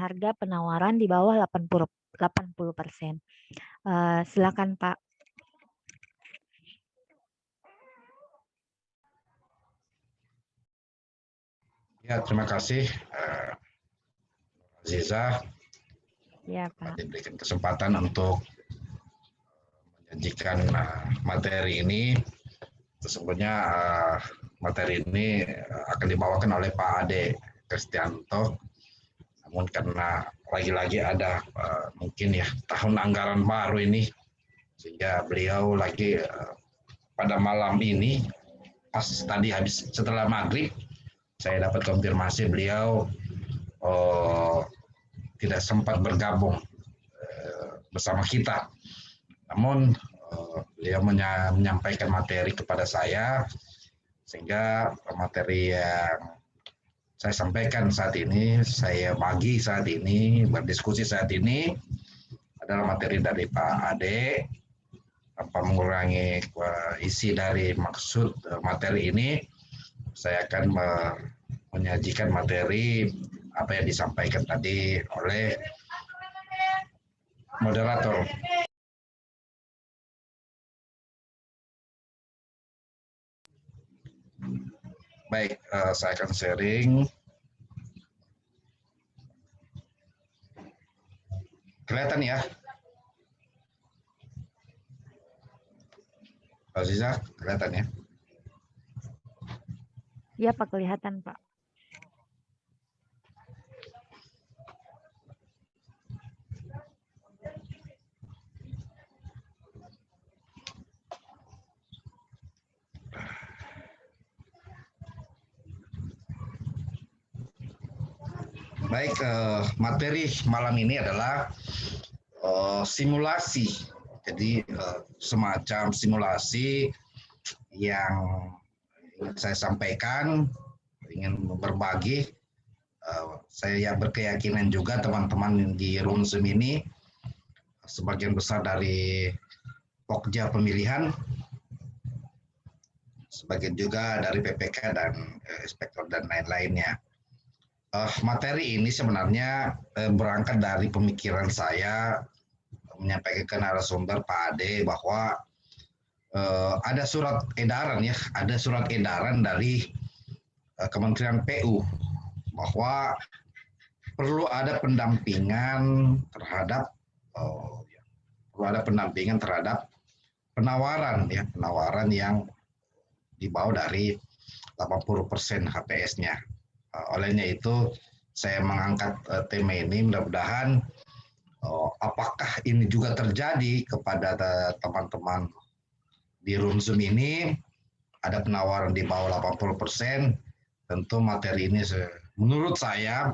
harga penawaran di bawah 80%. Silakan Pak. Ya, terima kasih Aziza. Ya Pak. Diberikan kesempatan untuk menyajikan materi ini. Sesungguhnya materi ini akan dibawakan oleh Pak Ade Kristianto. Namun karena lagi-lagi ada mungkin ya tahun anggaran baru ini, sehingga beliau lagi pada malam ini pas tadi habis setelah maghrib saya dapat konfirmasi beliau tidak sempat bergabung bersama kita. Namun beliau menyampaikan materi kepada saya, sehingga materi yang saya sampaikan saat ini, saya bagi saat ini, berdiskusi saat ini adalah materi dari Pak Ade, tanpa mengurangi isi dari maksud materi ini. Saya akan menyajikan materi apa yang disampaikan tadi oleh moderator. Baik, saya akan sharing. Kelihatan ya? Aziza, kelihatan ya? Ya Pak, kelihatan Pak. Baik, materi malam ini adalah simulasi. Jadi semacam simulasi yang ingin saya sampaikan, ingin berbagi. Saya berkeyakinan juga teman-teman di Runsum ini sebagian besar dari Pokja pemilihan, sebagian juga dari PPK dan inspektor dan lain-lainnya. Materi ini sebenarnya berangkat dari pemikiran saya menyampaikan ke narasumber Pak Ade bahwa ada surat edaran ya, ada surat edaran dari Kementerian PU bahwa perlu ada pendampingan terhadap penawaran ya, penawaran yang dibawa dari 80% HPS-nya. Olehnya itu saya mengangkat tema ini, mudah-mudahan apakah ini juga terjadi kepada teman-teman di Runsum ini, ada penawaran di bawah 80%, tentu materi ini menurut saya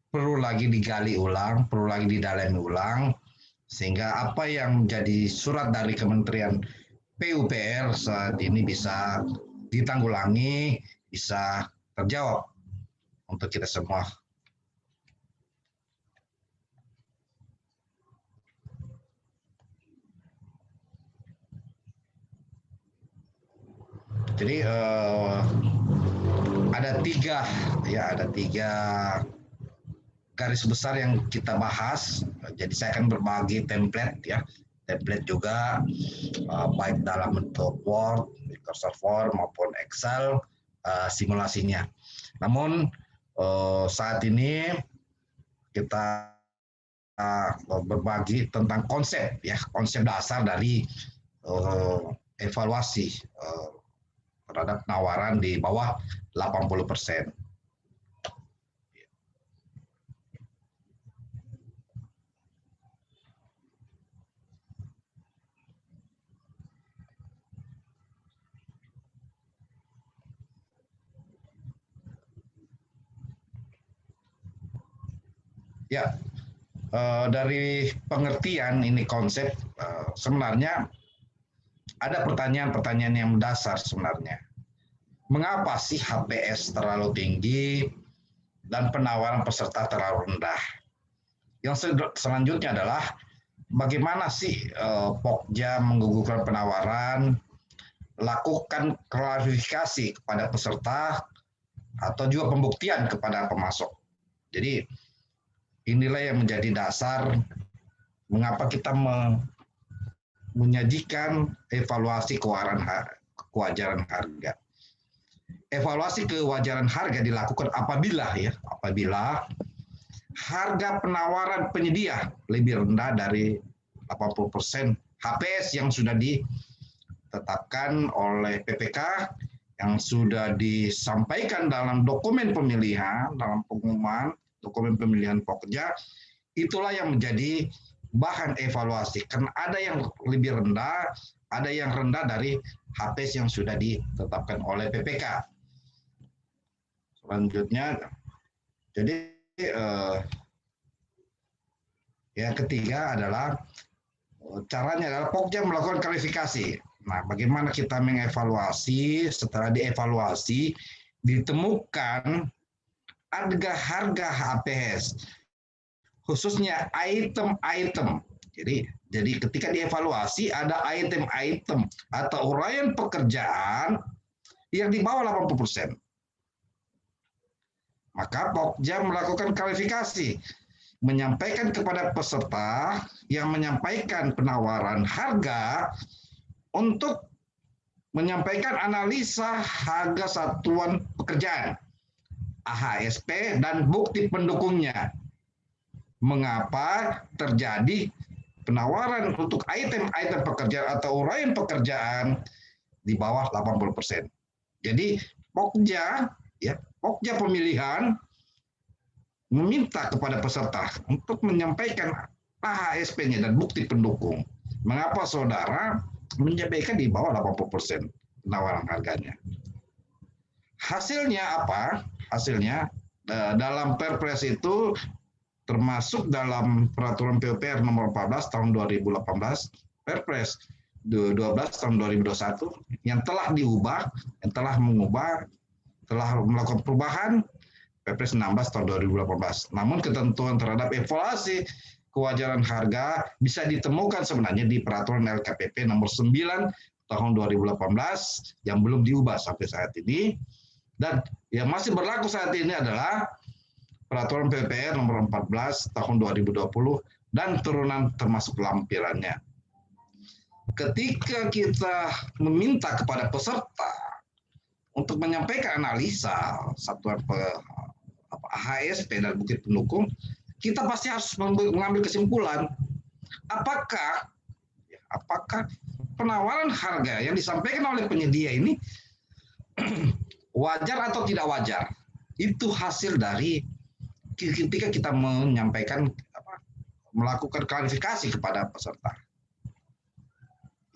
perlu lagi digali ulang, perlu lagi didalami ulang, sehingga apa yang menjadi surat dari Kementerian PUPR saat ini bisa ditanggulangi, bisa terjawab untuk kita semua. Jadi ada tiga garis besar yang kita bahas. Jadi saya akan berbagi template ya, template juga baik dalam bentuk Word, Microsoft Word maupun Excel simulasinya. Namun saat ini kita berbagi tentang konsep ya, konsep dasar dari evaluasi terhadap penawaran di bawah 80%. Ya, dari pengertian ini konsep sebenarnya ada pertanyaan-pertanyaan yang mendasar sebenarnya. Mengapa sih HPS terlalu tinggi dan penawaran peserta terlalu rendah? Yang selanjutnya adalah bagaimana sih Pokja menggugurkan penawaran, lakukan klarifikasi kepada peserta atau juga pembuktian kepada pemasok. Jadi inilah yang menjadi dasar mengapa kita menyajikan evaluasi kewajaran harga. Evaluasi kewajaran harga dilakukan apabila harga penawaran penyedia lebih rendah dari 80% HPS yang sudah ditetapkan oleh PPK, yang sudah disampaikan dalam dokumen pemilihan, dalam pengumuman dokumen pemilihan Pokja, itulah yang menjadi bahan evaluasi. Karena ada yang lebih rendah, ada yang rendah dari HPS yang sudah ditetapkan oleh PPK. Selanjutnya, jadi yang ketiga adalah caranya adalah Pokja melakukan klarifikasi. Nah, bagaimana kita mengevaluasi? Setelah dievaluasi, ditemukan harga HPS, khususnya item-item. Jadi ketika dievaluasi ada item-item atau uraian pekerjaan yang di bawah 80%. Maka Pokja melakukan klarifikasi, menyampaikan kepada peserta yang menyampaikan penawaran harga untuk menyampaikan analisa harga satuan pekerjaan, AHSP, dan bukti pendukungnya. Mengapa terjadi penawaran untuk item-item pekerjaan atau uraian pekerjaan di bawah 80%. Jadi Pokja pemilihan meminta kepada peserta untuk menyampaikan AHSP-nya dan bukti pendukung. Mengapa saudara menyampaikan di bawah 80% penawaran harganya? Hasilnya apa? Hasilnya dalam Perpres itu termasuk dalam Peraturan PUPR nomor 14 tahun 2018, Perpres 12 tahun 2021 yang telah diubah, telah melakukan perubahan Perpres 16 tahun 2018. Namun ketentuan terhadap evaluasi kewajaran harga bisa ditemukan sebenarnya di Peraturan LKPP nomor 9 tahun 2018 yang belum diubah sampai saat ini, dan yang masih berlaku saat ini adalah Peraturan PUPR nomor 14 tahun 2020 dan turunan termasuk lampirannya. Ketika kita meminta kepada peserta untuk menyampaikan analisa satuan HSP dan bukti pendukung, kita pasti harus mengambil kesimpulan apakah penawaran harga yang disampaikan oleh penyedia ini wajar atau tidak wajar. Itu hasil dari ketika kita menyampaikan melakukan klarifikasi kepada peserta.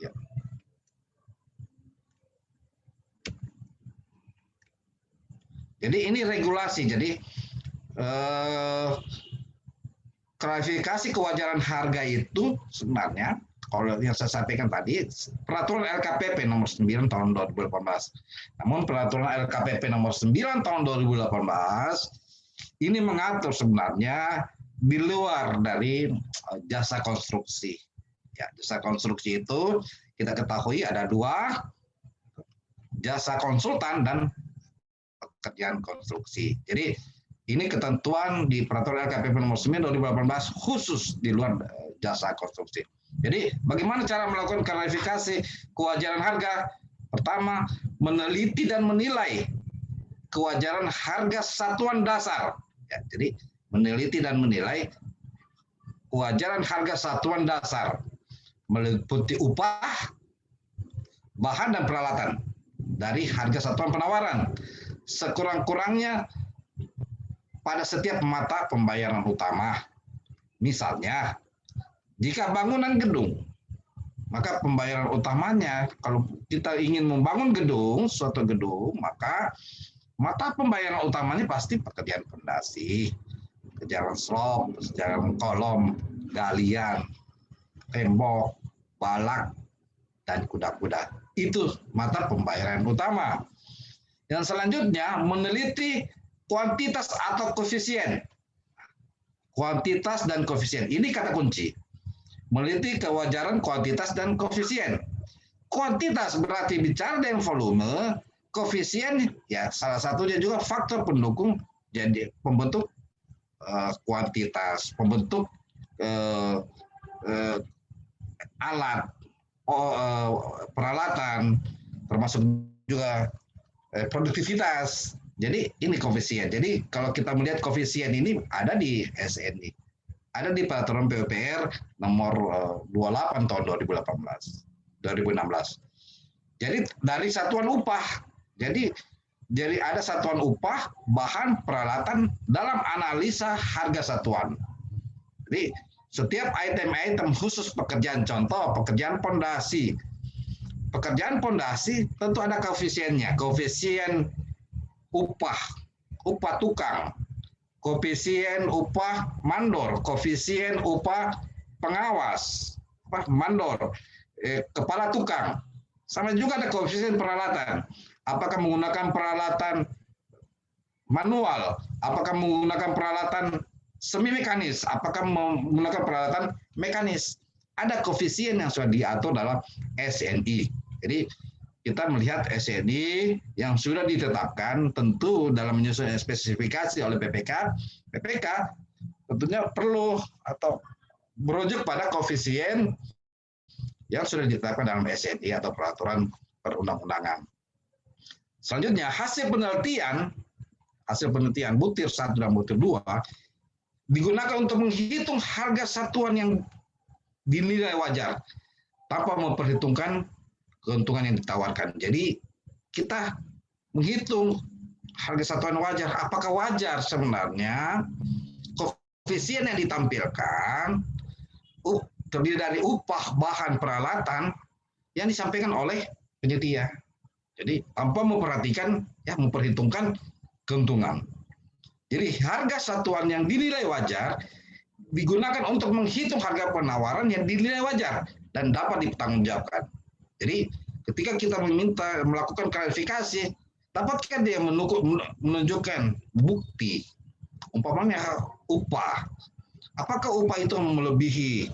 Ya. Jadi ini regulasi. Jadi klarifikasi kewajaran harga itu sebenarnya kalau yang saya sampaikan tadi Peraturan LKPP nomor 9 tahun 2018. Namun Peraturan LKPP nomor 9 tahun 2018 ini mengatur sebenarnya di luar dari jasa konstruksi. Ya, jasa konstruksi itu kita ketahui ada dua, jasa konsultan dan pekerjaan konstruksi. Jadi ini ketentuan di Peraturan LKPP nomor 9 2018 khusus di luar jasa konstruksi. Jadi bagaimana cara melakukan klarifikasi kewajaran harga? Pertama, meneliti dan menilai kewajaran harga satuan dasar. Ya, jadi meneliti dan menilai kewajaran harga satuan dasar meliputi upah, bahan dan peralatan dari harga satuan penawaran sekurang-kurangnya pada setiap mata pembayaran utama. Misalnya, jika bangunan gedung, maka pembayaran utamanya kalau kita ingin membangun gedung, suatu gedung, maka mata pembayaran utamanya pasti pekerjaan fondasi, pekerjaan slop, pekerjaan kolom, galian, tembok, balak, dan kuda-kuda. Itu mata pembayaran utama. Yang selanjutnya meneliti kuantitas atau koefisien. Kuantitas dan koefisien. Ini kata kunci. Meneliti kewajaran kuantitas dan koefisien. Kuantitas berarti bicara dengan volume, koefisien ya salah satunya juga faktor pendukung jadi pembentuk kuantitas, pembentuk alat, peralatan, termasuk juga produktivitas. Jadi ini koefisien. Jadi kalau kita melihat koefisien ini ada di SNI, ada di peraturan PUPR nomor 28 tahun 2016. Jadi dari satuan upah. Jadi ada satuan upah, bahan, peralatan dalam analisa harga satuan. Jadi setiap item-item khusus pekerjaan, contoh pekerjaan pondasi. Pekerjaan pondasi tentu ada koefisiennya, koefisien upah tukang, koefisien upah mandor, koefisien upah pengawas, mandor, kepala tukang. Sama juga ada koefisien peralatan. Apakah menggunakan peralatan manual, apakah menggunakan peralatan semi mekanis, apakah menggunakan peralatan mekanis. Ada koefisien yang sudah diatur dalam SNI. Jadi kita melihat SNI yang sudah ditetapkan tentu dalam menyusun spesifikasi oleh PPK tentunya perlu atau merujuk pada koefisien yang sudah ditetapkan dalam SNI atau peraturan perundang-undangan. Selanjutnya hasil penelitian butir 1 dan butir 2 digunakan untuk menghitung harga satuan yang dinilai wajar tanpa memperhitungkan keuntungan yang ditawarkan. Jadi kita menghitung harga satuan wajar. Apakah wajar sebenarnya koefisien yang ditampilkan terdiri dari upah, bahan, peralatan yang disampaikan oleh penyedia. Jadi tanpa memperhitungkan keuntungan. Jadi harga satuan yang dinilai wajar digunakan untuk menghitung harga penawaran yang dinilai wajar dan dapat dipertanggungjawabkan. Jadi ketika kita melakukan klarifikasi, dapatkah dia menunjukkan bukti, umpamanya upah. Apakah upah itu melebihi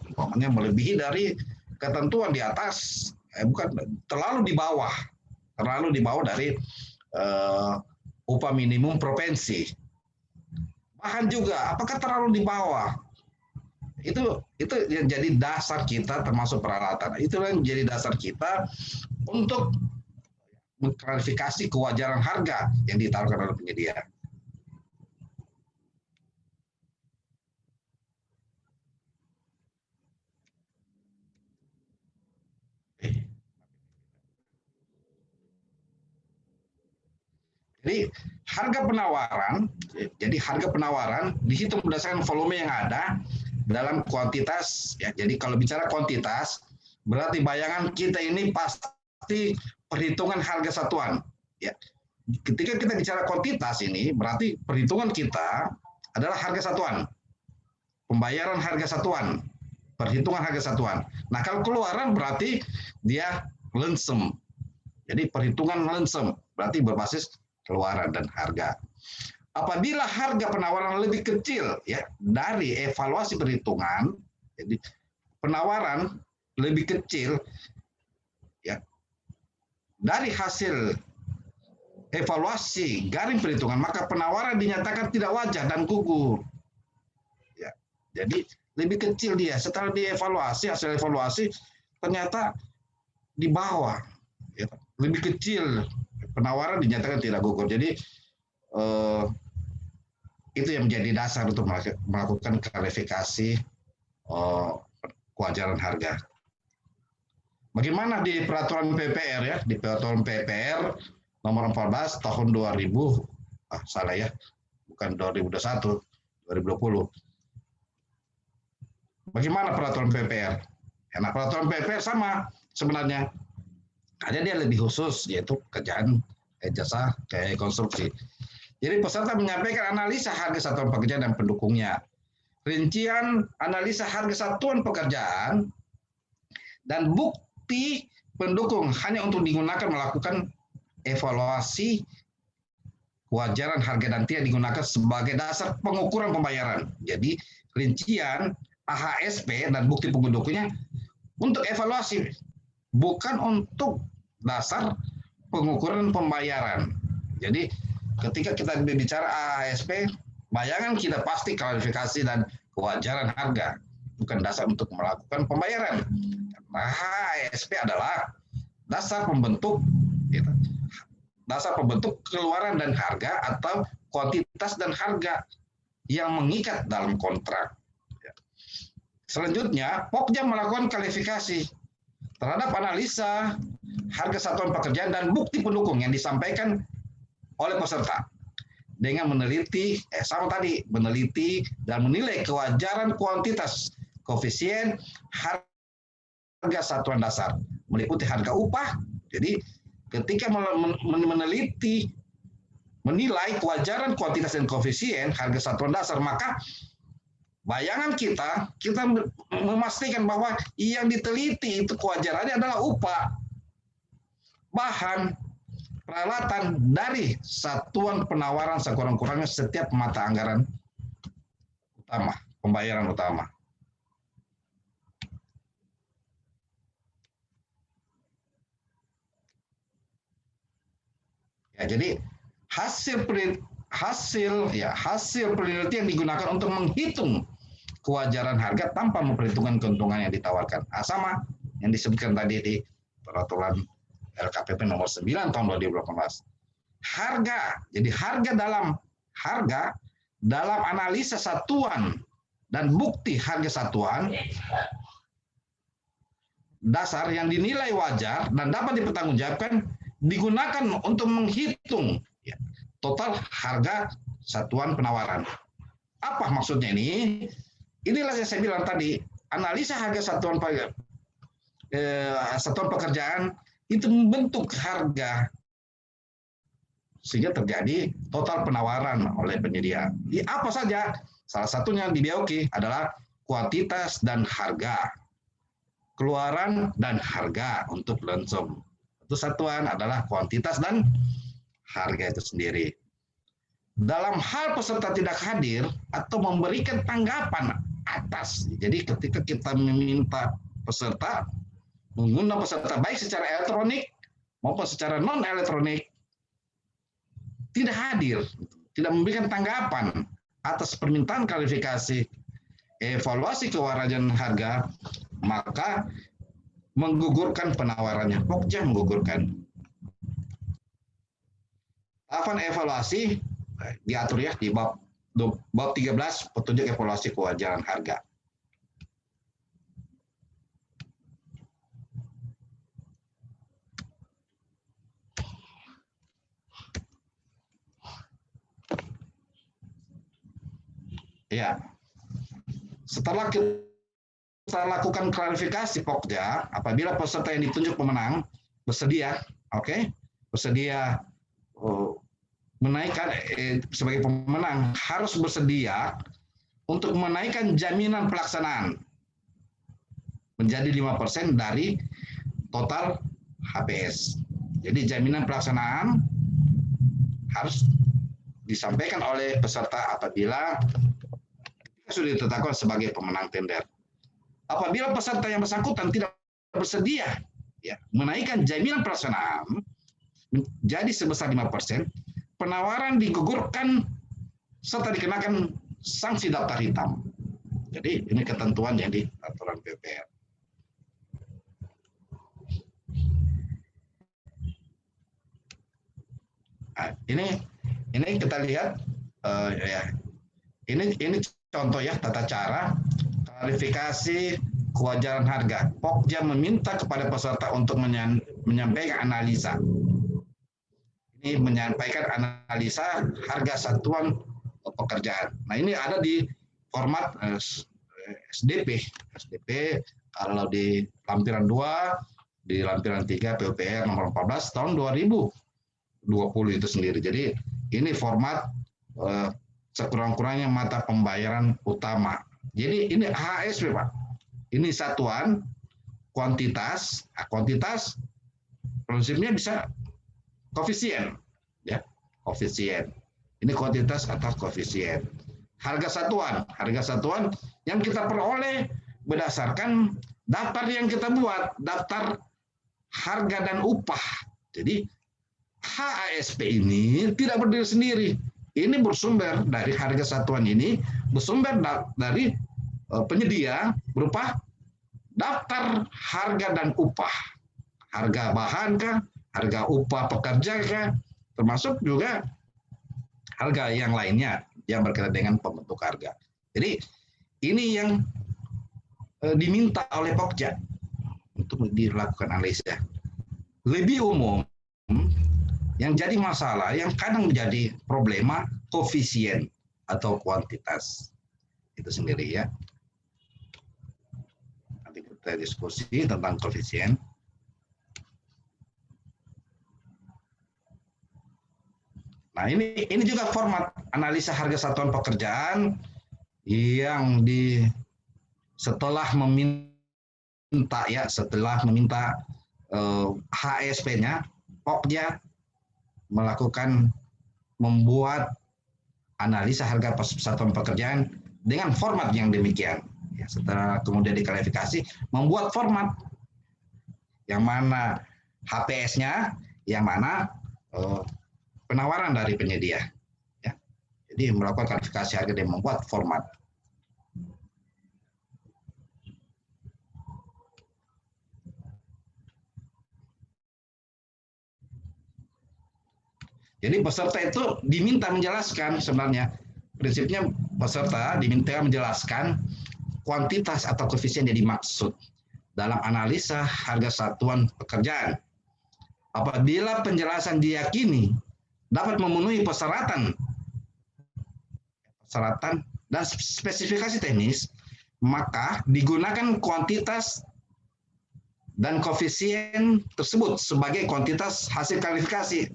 dari ketentuan di atas, bukan terlalu di bawah dari upah minimum provinsi. Bahan juga, apakah terlalu di bawah? Itu yang jadi dasar kita termasuk peralatan. Itu yang jadi dasar kita untuk mengklarifikasi kewajaran harga yang ditawarkan oleh penyedia. Jadi harga penawaran dihitung berdasarkan volume yang ada dalam kuantitas. Ya, jadi kalau bicara kuantitas, berarti bayangan kita ini pasti perhitungan harga satuan. Ya, ketika kita bicara kuantitas ini, berarti perhitungan kita adalah harga satuan, pembayaran harga satuan, perhitungan harga satuan. Nah, kalau keluaran berarti dia lensem. Jadi perhitungan lensem berarti berbasis keluaran dan harga. Apabila harga penawaran lebih kecil ya dari evaluasi perhitungan, jadi penawaran lebih kecil ya dari hasil evaluasi garing perhitungan, maka penawaran dinyatakan tidak wajar dan gugur. Ya, jadi lebih kecil dia setelah dievaluasi, hasil evaluasi ternyata di bawah, ya, lebih kecil. Penawaran dinyatakan tidak gugur. Jadi itu yang menjadi dasar untuk melakukan klarifikasi kewajaran harga. Bagaimana di peraturan PPR ya? Di peraturan PPR nomor 14 tahun 2000, salah ya, bukan 2021, 2020. Bagaimana peraturan PPR? Ya, nah, peraturan PPR sama sebenarnya. Hanya dia lebih khusus, yaitu kerjaan jasa kayak konstruksi. Jadi peserta menyampaikan analisa harga satuan pekerjaan dan pendukungnya. Rincian analisa harga satuan pekerjaan dan bukti pendukung hanya untuk digunakan melakukan evaluasi kewajaran harga dan tidak digunakan sebagai dasar pengukuran pembayaran. Jadi rincian AHSP dan bukti pendukungnya untuk evaluasi, bukan untuk dasar pengukuran pembayaran. Jadi ketika kita bicara AHSP, Bayangan kita pasti klarifikasi dan kewajaran harga, bukan dasar untuk melakukan pembayaran. Nah, HASP adalah dasar pembentuk gitu, dasar pembentuk keluaran dan harga atau kuantitas dan harga yang mengikat dalam kontrak. Selanjutnya, Pokja melakukan klarifikasi terhadap analisa harga satuan pekerjaan dan bukti pendukung yang disampaikan oleh peserta dengan meneliti, meneliti dan menilai kewajaran kuantitas koefisien harga satuan dasar meliputi harga upah. Jadi ketika meneliti, menilai kewajaran kuantitas dan koefisien harga satuan dasar, maka bayangan kita memastikan bahwa yang diteliti itu kewajarannya adalah upah, bahan, peralatan dari satuan penawaran sekurang-kurangnya setiap mata anggaran utama, pembayaran utama. Ya, jadi hasil penelitian digunakan untuk menghitung kewajaran harga tanpa memperhitungkan keuntungan yang ditawarkan. Sama yang disebutkan tadi di peraturan LKPP nomor 9 tahun 2018. Jadi harga dalam analisa satuan dan bukti harga satuan dasar yang dinilai wajar dan dapat dipertanggungjawabkan digunakan untuk menghitung total harga satuan penawaran. Apa maksudnya ini? Inilah yang saya bilang tadi, analisa harga satuan pekerjaan itu membentuk harga sehingga terjadi total penawaran oleh penyedia. Apa saja? Salah satunya di BOK adalah kuantitas dan harga, keluaran dan harga untuk lump-sum. Itu satuan adalah kuantitas dan harga itu sendiri. Dalam hal peserta tidak hadir atau memberikan tanggapan atas, jadi ketika kita meminta peserta, mengundang peserta baik secara elektronik maupun secara non elektronik, tidak hadir, tidak memberikan tanggapan atas permintaan klarifikasi, evaluasi kewajaran harga, maka menggugurkan penawarannya. Pokja menggugurkan. Tahapan evaluasi diatur ya di bab 13 petunjuk evaluasi kewajaran harga. Ya, setelah kita lakukan klarifikasi Pokja, apabila peserta yang ditunjuk pemenang bersedia, bersedia menaikkan sebagai pemenang harus bersedia untuk menaikkan jaminan pelaksanaan menjadi 5% dari total HPS. Jadi jaminan pelaksanaan harus disampaikan oleh peserta apabila sudah ditetapkan sebagai pemenang tender. Apabila peserta yang bersangkutan tidak bersedia menaikkan jaminan pelaksanaan menjadi sebesar 5%, penawaran digugurkan serta dikenakan sanksi daftar hitam. Jadi ini ketentuan yang di aturan PUPR. Nah, ini kita lihat ini contoh ya tata cara klarifikasi kewajaran harga. Pokja meminta kepada peserta untuk menyampaikan analisa. Ini menyampaikan analisa harga satuan pekerjaan. Nah, ini ada di format SDP. Kalau di lampiran 2, di lampiran 3 PUPR nomor 14 tahun 2020 itu sendiri. Jadi ini format sekurang-kurangnya mata pembayaran utama. Jadi ini HSP, Pak. Ini satuan, kuantitas, prinsipnya bisa koefisien, ya, koefisien. Ini kuantitas atau koefisien. Harga satuan yang kita peroleh berdasarkan daftar yang kita buat, daftar harga dan upah. Jadi HASP ini tidak berdiri sendiri, ini bersumber dari harga satuan ini, bersumber dari penyedia berupa daftar harga dan upah. Harga bahan kah, harga upah pekerja kah, termasuk juga harga yang lainnya yang berkaitan dengan pembentuk harga. Jadi ini yang diminta oleh Pokja untuk dilakukan analisa. Lebih umum, yang jadi masalah, yang kadang menjadi problema, koefisien atau kuantitas. Itu sendiri ya. Nanti kita diskusi tentang koefisien. Nah, ini juga format analisa harga satuan pekerjaan yang setelah meminta HSP-nya, Pokja membuat analisa harga satuan pekerjaan dengan format yang demikian. Ya, setelah kemudian diklarifikasi, membuat format yang mana HPS-nya, yang mana penawaran dari penyedia. Ya. Jadi melakukan klarifikasi harga dan membuat format. Jadi peserta itu diminta menjelaskan sebenarnya. Prinsipnya peserta diminta menjelaskan kuantitas atau koefisien yang dimaksud dalam analisa harga satuan pekerjaan. Apabila penjelasan diyakini dapat memenuhi persyaratan dan spesifikasi teknis, maka digunakan kuantitas dan koefisien tersebut sebagai kuantitas hasil klarifikasi.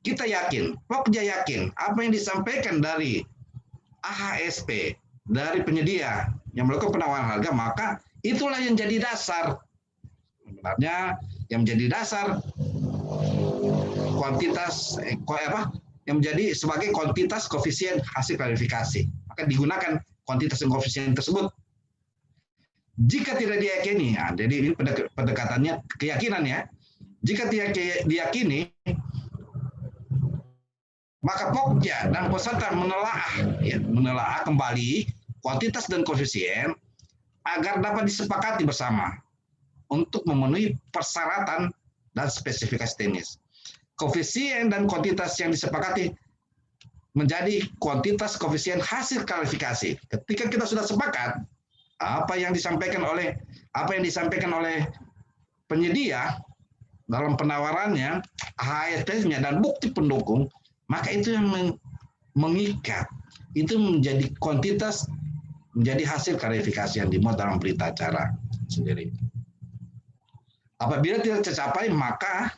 Kita yakin, Pokja yakin, apa yang disampaikan dari AHSP, dari penyedia yang melakukan penawaran harga, maka itulah yang jadi dasar. Sebenarnya yang menjadi dasar kuantitas, yang menjadi sebagai kuantitas koefisien hasil klarifikasi. Maka digunakan kuantitas dan koefisien tersebut. Jika tidak diyakini, nah, jadi ini pendekatannya keyakinan ya. Jika tidak diyakini, maka Pokja dan peserta menelaah kembali kuantitas dan koefisien agar dapat disepakati bersama untuk memenuhi persyaratan dan spesifikasi teknis. Koefisien dan kuantitas yang disepakati menjadi kuantitas koefisien hasil klarifikasi. Ketika kita sudah sepakat apa yang disampaikan oleh penyedia dalam penawarannya, HSP-nya dan bukti pendukung, maka itu yang mengikat, itu menjadi kuantitas, menjadi hasil klarifikasi yang dimuat dalam berita acara sendiri. Apabila tidak tercapai, maka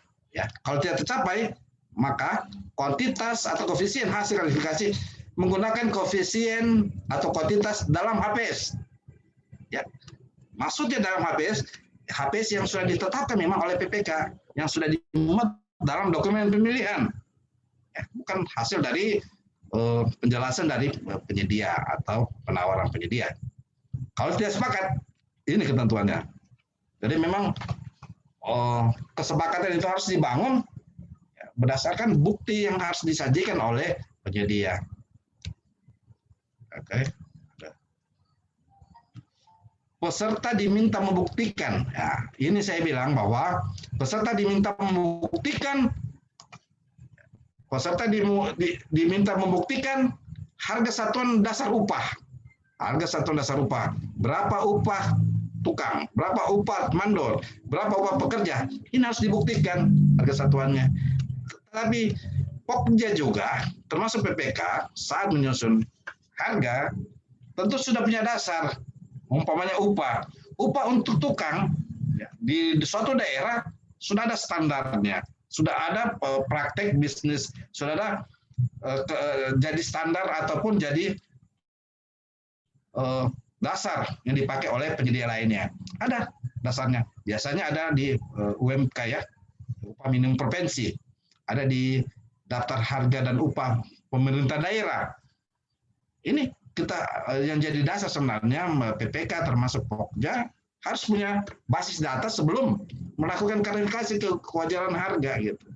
kalau tidak tercapai, maka kuantitas atau koefisien hasil klarifikasi menggunakan koefisien atau kuantitas dalam HPS. Ya, maksudnya dalam HPS yang sudah ditetapkan memang oleh PPK, yang sudah dimuat dalam dokumen pemilihan. Bukan hasil dari penjelasan dari penyedia atau penawaran penyedia. Kalau tidak sepakat, ini ketentuannya. Jadi memang kesepakatan itu harus dibangun berdasarkan bukti yang harus disajikan oleh penyedia. Oke. Peserta diminta membuktikan. Ya, ini saya bilang bahwa peserta diminta membuktikan. Peserta diminta membuktikan harga satuan dasar upah. Harga satuan dasar upah. Berapa upah tukang, berapa upah mandor, berapa upah pekerja. Ini harus dibuktikan harga satuannya. Tetapi Pokja juga, termasuk PPK, saat menyusun harga, tentu sudah punya dasar. Umpamanya upah. Upah untuk tukang di suatu daerah sudah ada standarnya. Sudah ada praktek bisnis, sudah ada jadi standar ataupun jadi dasar yang dipakai oleh penyedia lainnya. Ada dasarnya. Biasanya ada di UMK ya, upah minimum provinsi. Ada di daftar harga dan upah pemerintah daerah. Ini kita yang jadi dasar sebenarnya PPK termasuk Pokja harus punya basis data sebelum melakukan klarifikasi kewajaran harga gitu.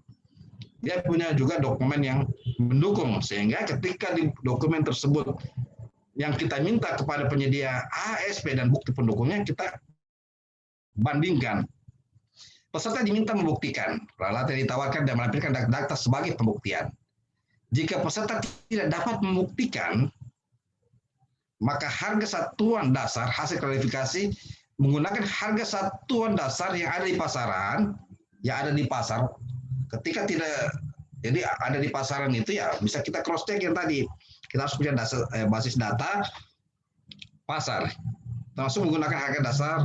dia punya juga dokumen yang mendukung, sehingga ketika di dokumen tersebut yang kita minta kepada penyedia ASP dan bukti pendukungnya, kita bandingkan. Peserta diminta membuktikan alat yang ditawarkan dan melampirkan data sebagai pembuktian. Jika peserta tidak dapat membuktikan, maka harga satuan dasar hasil klarifikasi menggunakan harga satuan dasar yang ada di pasaran, yang ada di pasar. Ketika tidak, jadi ada di pasaran itu ya bisa kita cross check yang tadi. Kita harus punya basis data pasar, termasuk menggunakan harga dasar,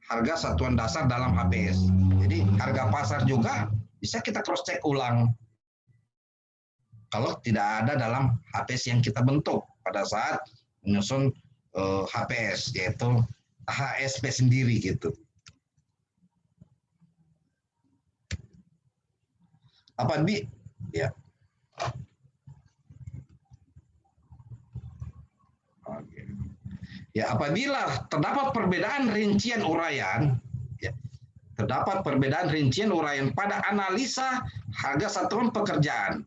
harga satuan dasar dalam HPS. Jadi harga pasar juga bisa kita cross check ulang kalau tidak ada dalam HPS yang kita bentuk pada saat menyusun HPS, yaitu HSP sendiri gitu. Ya. Oke. Ya, apabila terdapat perbedaan rincian uraian, ya, terdapat perbedaan rincian uraian pada analisa harga satuan pekerjaan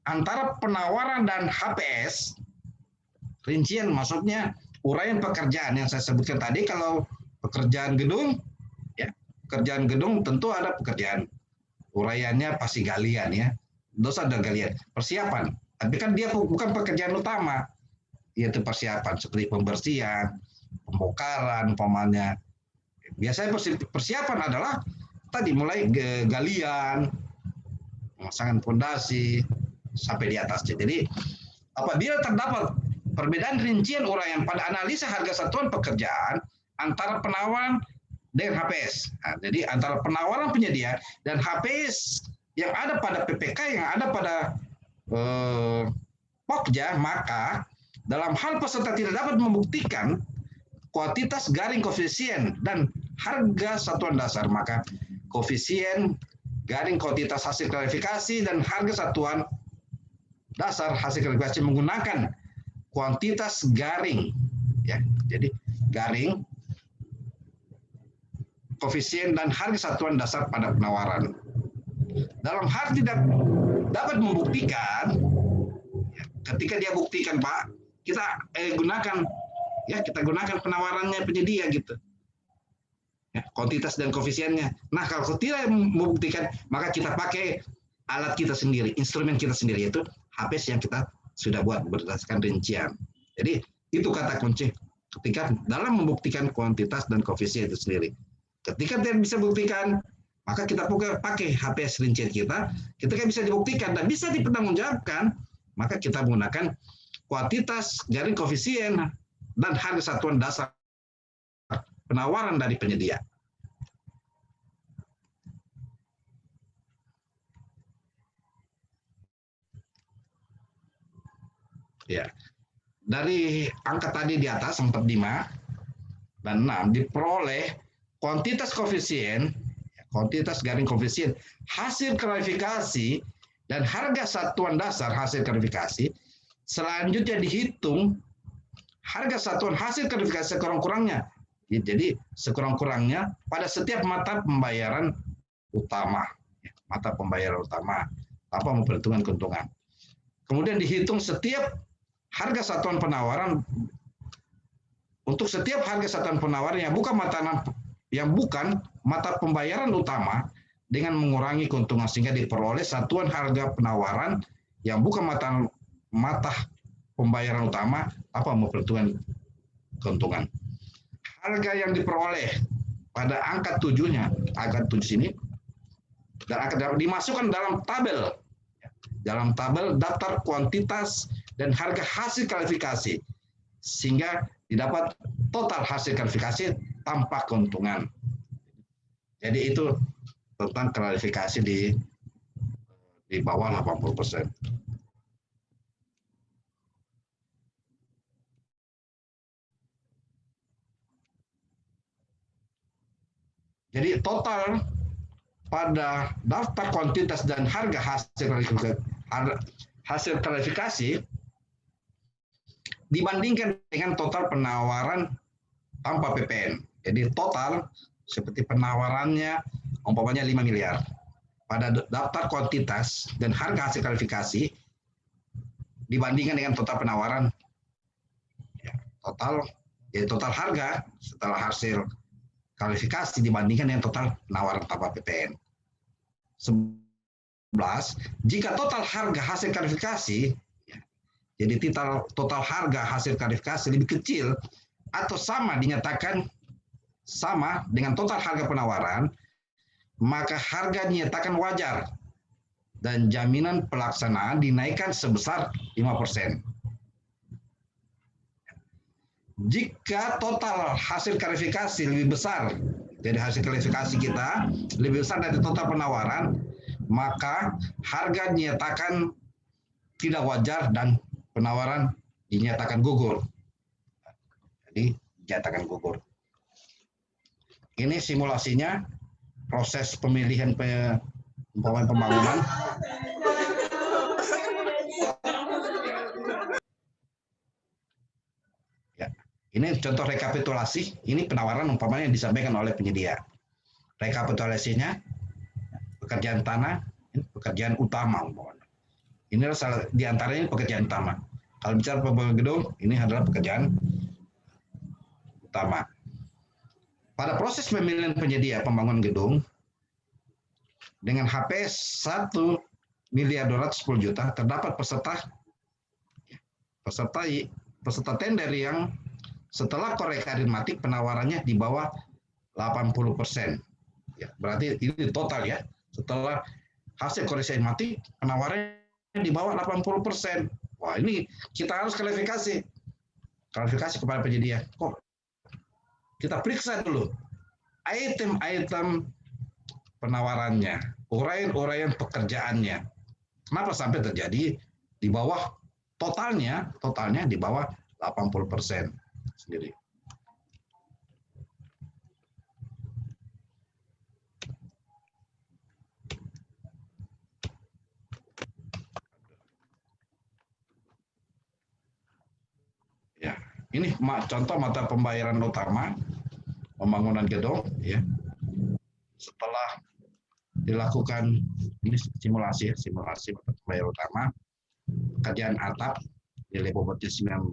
antara penawaran dan HPS, rincian maksudnya uraian pekerjaan yang saya sebutkan tadi. Kalau pekerjaan gedung, ya pekerjaan gedung tentu ada pekerjaan uraiannya pasti galian ya, dosa dan galian, persiapan. Tapi kan dia bukan pekerjaan utama, yaitu persiapan seperti pembersihan, pembongkaran, umpamanya. Biasanya persiapan adalah tadi mulai galian, pemasangan fondasi sampai di atasnya. Jadi apabila terdapat perbedaan rincian uraian pada analisa harga satuan pekerjaan antara penawaran dengan HPS. Nah, jadi antara penawaran penyedia dan HPS yang ada pada PPK, yang ada pada Pokja, maka dalam hal peserta tidak dapat membuktikan kuantitas garing koefisien dan harga satuan dasar, maka koefisien garing kuantitas hasil klarifikasi dan harga satuan dasar hasil klarifikasi menggunakan kuantitas garing, ya. Jadi garing, koefisien dan harga satuan dasar pada penawaran. Dalam hal tidak dapat membuktikan, ya, ketika dia buktikan Pak, kita gunakan penawarannya penyedia gitu, ya, kuantitas dan koefisiennya. Nah kalau tidak membuktikan, maka kita pakai alat kita sendiri, instrumen kita sendiri, yaitu HPS yang kita sudah buat berdasarkan rincian. Jadi itu kata kunci ketika dalam membuktikan kuantitas dan koefisien itu sendiri. Ketika tidak bisa buktikan, maka kita pakai HPS rincian kita. Ketika bisa dibuktikan dan bisa dipertanggungjawabkan, maka kita menggunakan kuantitas garing koefisien dan harga satuan dasar penawaran dari penyedia. Ya, dari angka tadi di atas 45 dan 6 diperoleh kuantitas koefisien, kuantitas garing koefisien hasil klarifikasi dan harga satuan dasar hasil klarifikasi. Selanjutnya dihitung harga satuan hasil klarifikasi sekurang-kurangnya. Jadi sekurang-kurangnya pada setiap mata pembayaran utama, mata pembayaran utama tanpa memperhitungkan keuntungan. Kemudian dihitung setiap harga satuan penawaran untuk setiap harga satuan penawaran yang bukan mata pembayaran utama dengan mengurangi keuntungan, sehingga diperoleh satuan harga penawaran yang bukan mata pembayaran utama apa memperhitungkan keuntungan. Harga yang diperoleh pada angka 7-nya, angka 7 sini, dan akan dimasukkan dalam tabel daftar kuantitas dan harga hasil klarifikasi, sehingga didapat total hasil klarifikasi tanpa keuntungan. Jadi itu tentang klarifikasi di bawah 80%. Jadi total pada daftar kuantitas dan harga hasil klarifikasi dibandingkan dengan total penawaran tanpa PPN. Jadi total seperti penawarannya umpamanya 5 miliar. pada daftar kuantitas dan harga hasil klarifikasi dibandingkan dengan total penawaran, ya, total harga setelah hasil klarifikasi dibandingkan dengan total penawaran tanpa PPN. 11, jika total harga hasil klarifikasi, ya, jadi total harga hasil klarifikasi lebih kecil atau sama dinyatakan sama dengan total harga penawaran, maka harga dinyatakan wajar dan jaminan pelaksanaan dinaikkan sebesar 5%. Jika total hasil klarifikasi lebih besar, jadi hasil klarifikasi kita lebih besar dari total penawaran, maka harga dinyatakan tidak wajar dan penawaran dinyatakan gugur. Jadi dinyatakan gugur. Ini simulasinya proses pemilihan pembangunan. Ya, ini contoh rekapitulasi. Ini penawaran umpamanya yang disampaikan oleh penyedia. Rekapitulasinya pekerjaan tanah, pekerjaan utama umpamanya. Ini adalah di antaranya pekerjaan utama. Kalau bicara pembangunan gedung, ini adalah pekerjaan utama. Pada proses pemilihan penyedia pembangunan gedung, dengan HPS 1.210.000.000 terdapat peserta tender yang setelah koreksi aritmatik penawarannya di bawah 80%. Ya, berarti ini total ya. Setelah hasil koreksi aritmatik penawarannya di bawah 80%. Wah, ini kita harus klarifikasi kepada penyedia. Kok kita periksa dulu item-item penawarannya, uraian-uraian pekerjaannya. Kenapa sampai terjadi di bawah totalnya di bawah 80% sendiri. Ya, ini contoh mata pembayaran utama pembangunan gedung ya. Setelah dilakukan ini simulasi mata pembayaran utama, pekerjaan atap nilai bobotnya 19%,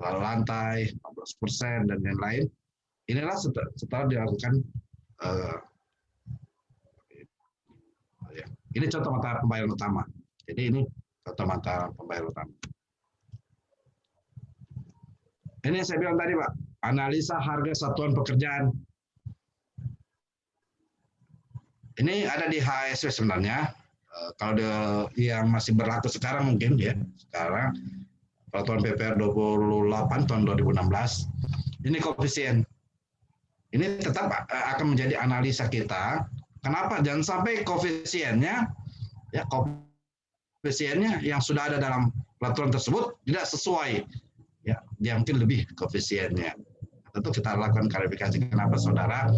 lalu lantai 15% dan lain-lain. Inilah setelah dilakukan ini contoh mata pembayaran utama. Jadi ini contoh mata pembayaran utama. Ini yang saya bilang tadi, Pak, analisa harga satuan pekerjaan. Ini ada di HSW sebenarnya. Kalau yang masih berlaku sekarang mungkin ya, sekarang Peraturan PPR 28 tahun 2016. Ini koefisien. Ini tetap akan menjadi analisa kita. Kenapa? Jangan sampai koefisiennya yang sudah ada dalam peraturan tersebut tidak sesuai. Ya, dia mungkin lebih koefisiennya. Tentu kita lakukan klarifikasi kenapa saudara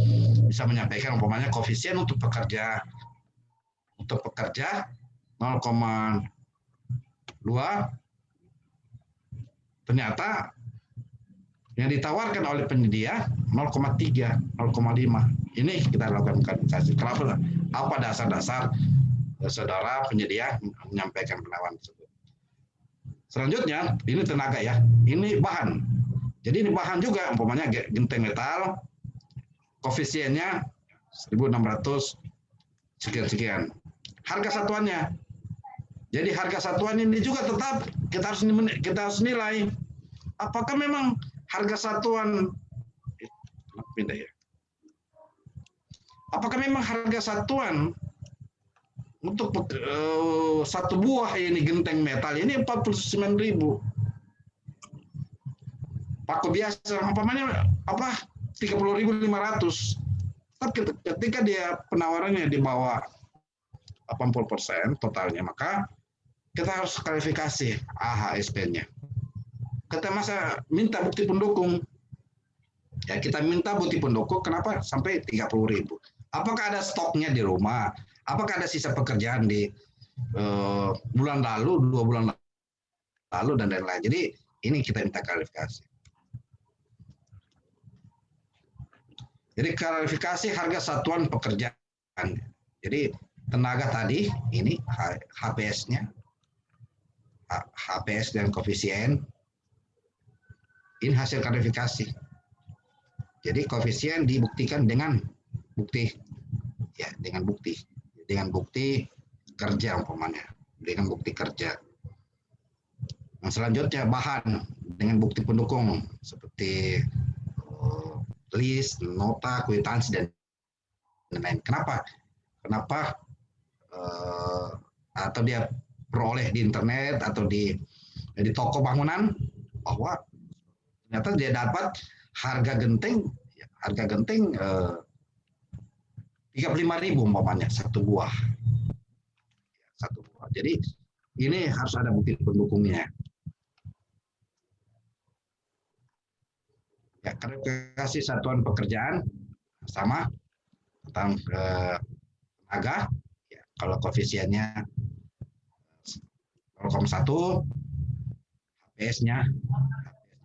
bisa menyampaikan umpamanya koefisien untuk pekerja 0,2, ternyata yang ditawarkan oleh penyedia 0,3, 0,5. Ini kita lakukan klarifikasi. Kenapa? Apa dasar-dasar saudara penyedia menyampaikan penawaran tersebut? Selanjutnya, ini tenaga ya. Ini bahan. Jadi ini bahan juga, umpamanya genteng metal, koefisiennya 1.600 sekian-sekian. Harga satuannya. Jadi harga satuan ini juga tetap kita harus nilai. Apakah memang harga satuan Apakah memang harga satuan untuk satu buah ini genteng metal ini 49.000. Paku biasa umpamanya 30.500. Tapi ketika dia penawarannya di bawah 80% totalnya, maka kita harus klarifikasi AHSP-nya. Kita masa minta bukti pendukung. Ya, kita minta bukti pendukung kenapa sampai 30.000. Apakah ada stoknya di rumah? Apakah ada sisa pekerjaan di bulan lalu, 2 bulan lalu, dan lain-lain. Jadi ini kita minta klarifikasi. Jadi klarifikasi harga satuan pekerjaan. Jadi tenaga tadi ini HPS-nya, HPS dan koefisien ini hasil klarifikasi. Jadi koefisien dibuktikan dengan bukti, ya dengan bukti kerja umpamanya, dengan bukti kerja. Yang selanjutnya bahan dengan bukti pendukung seperti list, nota, kwitansi dan lain-lain. Kenapa? Atau dia peroleh di internet atau di toko bangunan bahwa ternyata dia dapat harga genting 35.000 umpamanya satu buah. Jadi ini harus ada bukti pendukungnya. Ya, klarifikasi satuan pekerjaan sama tentang tenaga. Ya, kalau koefisiennya 0,1, HPS-nya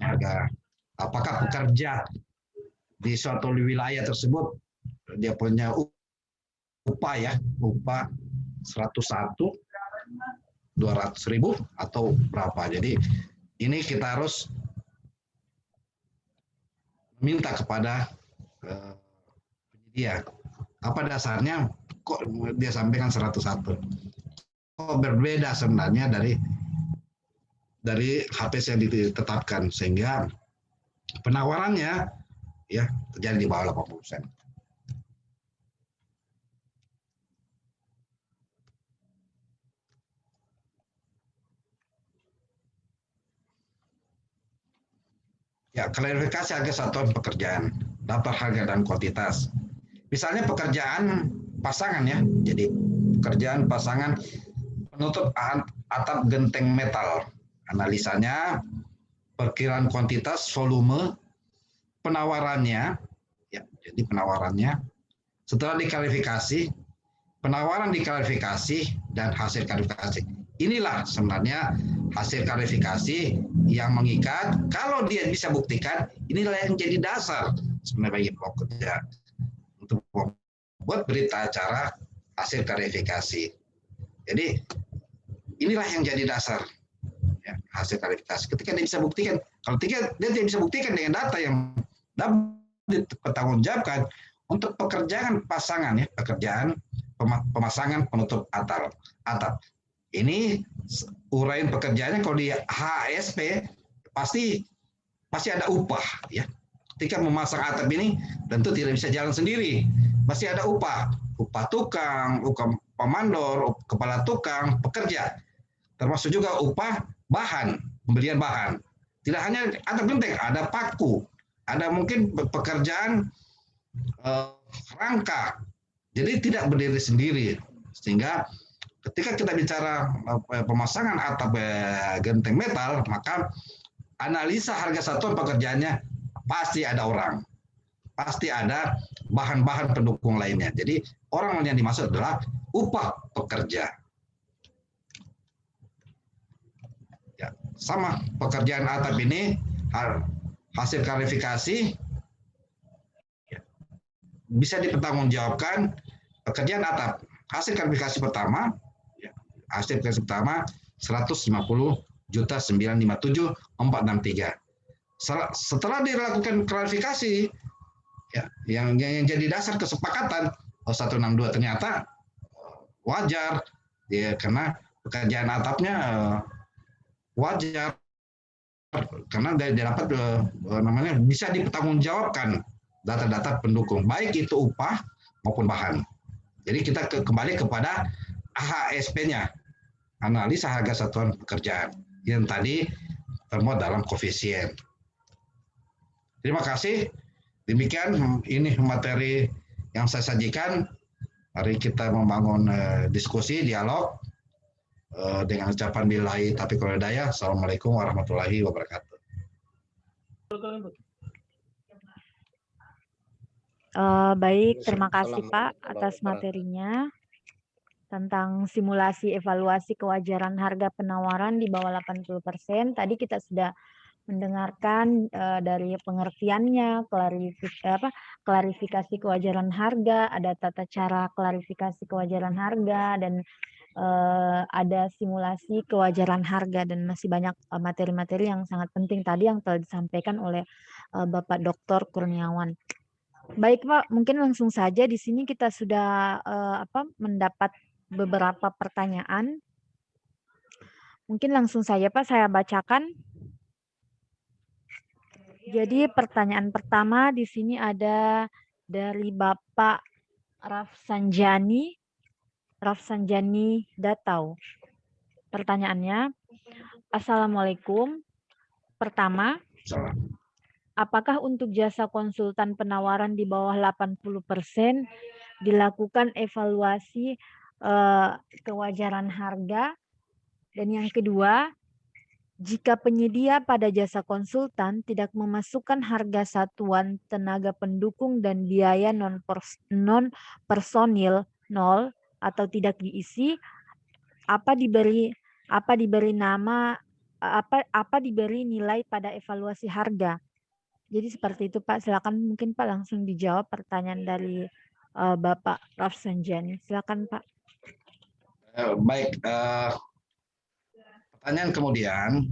harga. Apakah pekerja di suatu wilayah tersebut dia punya upah 101, 200.000 atau berapa. Jadi ini kita harus minta kepada penyedia. Apa dasarnya kok dia sampaikan 101? Kok berbeda sebenarnya dari HPS yang ditetapkan, sehingga penawarannya ya terjadi di bawah 80%. Ya, klarifikasi harga satuan pekerjaan, daftar harga dan kuantitas. Misalnya pekerjaan pasangan ya, jadi pekerjaan pasangan penutup atap genteng metal. Analisanya, perkiraan kuantitas, volume, penawarannya, ya, jadi penawarannya. Setelah diklarifikasi, penawaran diklarifikasi dan hasil klarifikasi. Inilah sebenarnya hasil klarifikasi yang mengikat. Kalau dia bisa buktikan, inilah yang jadi dasar sebenarnya bagi pekerja untuk membuat berita acara hasil klarifikasi. Jadi inilah yang jadi dasar ya, hasil klarifikasi. Ketika dia bisa buktikan, kalau dia tidak bisa buktikan dengan data yang dapat dipertanggungjawabkan untuk pekerjaan pasangan ya, pekerjaan pemasangan penutup atap. Ini uraian pekerjaannya kalau di HSP pasti ada upah ya. Ketika memasang atap ini tentu tidak bisa jalan sendiri. Pasti ada upah tukang, upah pemandor, kepala tukang, pekerja. Termasuk juga upah bahan, pembelian bahan. Tidak hanya atap genteng, ada paku, ada mungkin pekerjaan rangka. Jadi tidak berdiri sendiri. Sehingga ketika kita bicara pemasangan atap genteng metal, maka analisa harga satuan pekerjaannya pasti ada orang. Pasti ada bahan-bahan pendukung lainnya. Jadi orang yang dimaksud adalah upah pekerja. Ya, sama pekerjaan atap ini hasil klarifikasi ya, bisa dipertanggungjawabkan. Pekerjaan atap hasil klarifikasi pertama 150.957.463. Setelah dilakukan klarifikasi ya, yang jadi dasar kesepakatan 162 ternyata wajar ya, karena pekerjaan atapnya wajar karena dia dapat namanya bisa dipertanggungjawabkan data-data pendukung baik itu upah maupun bahan. Jadi kita kembali kepada HSP-nya, analisa harga satuan pekerjaan yang tadi termuat dalam koefisien. Terima kasih. Demikian ini materi yang saya sajikan. Mari kita membangun diskusi, dialog dengan ucapan billahi taufiq wal hidayah. Assalamualaikum warahmatullahi wabarakatuh. Baik, terima kasih Pak atas materinya tentang simulasi evaluasi kewajaran harga penawaran di bawah 80%. Tadi kita sudah mendengarkan dari pengertiannya, klarifikasi kewajaran harga, ada tata cara klarifikasi kewajaran harga, dan ada simulasi kewajaran harga, dan masih banyak materi-materi yang sangat penting tadi yang telah disampaikan oleh Bapak Dr. Kurniawan. Baik Pak, mungkin langsung saja di sini kita sudah mendapat beberapa pertanyaan. Mungkin langsung saja Pak saya bacakan. Jadi pertanyaan pertama di sini ada dari Bapak Rafsanjani Datau. Pertanyaannya, Assalamualaikum. Pertama, apakah untuk jasa konsultan penawaran di bawah 80% dilakukan evaluasi kewajaran harga? Dan yang kedua, jika penyedia pada jasa konsultan tidak memasukkan harga satuan tenaga pendukung dan biaya non personil nol atau tidak diisi, apa diberi nilai pada evaluasi harga? Jadi seperti itu Pak. Silakan mungkin Pak langsung dijawab pertanyaan dari Bapak Rafsanjani. Silakan Pak. Baik. Pertanyaan kemudian,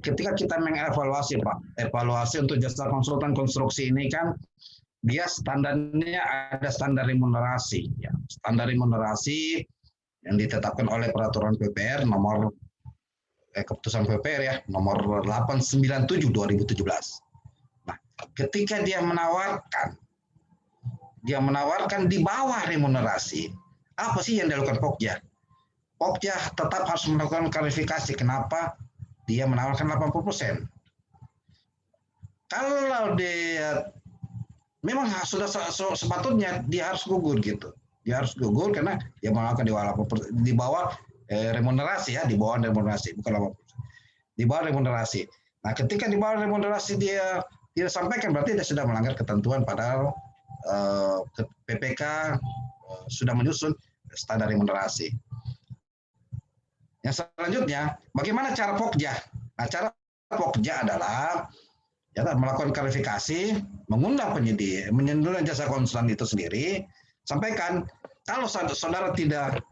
ketika kita mengevaluasi Pak, evaluasi untuk jasa konsultan konstruksi ini kan dia standarnya ada standar remunerasi, ya. Standar remunerasi yang ditetapkan oleh peraturan PPR nomor keputusan PPR ya nomor 897 2017. Nah, ketika dia menawarkan di bawah remunerasi, apa sih yang dilakukan Pokja? Pokja tetap harus melakukan klarifikasi kenapa dia menawarkan 80%. Kalau dia memang sudah sepatutnya dia harus gugur gitu. Dia harus gugur karena dia melakukan di bawah remunerasi ya, di bawah remunerasi, bukan 80%. Di bawah remunerasi. Nah, ketika di bawah remunerasi dia tidak sampaikan berarti dia sudah melanggar ketentuan padahal PPK sudah menyusun standar remunerasi. Yang selanjutnya, bagaimana cara Pokja? Nah, cara Pokja adalah ya, melakukan klarifikasi, mengundang penyedia, menyediakan jasa konsultan itu sendiri, sampaikan kalau saudara tidak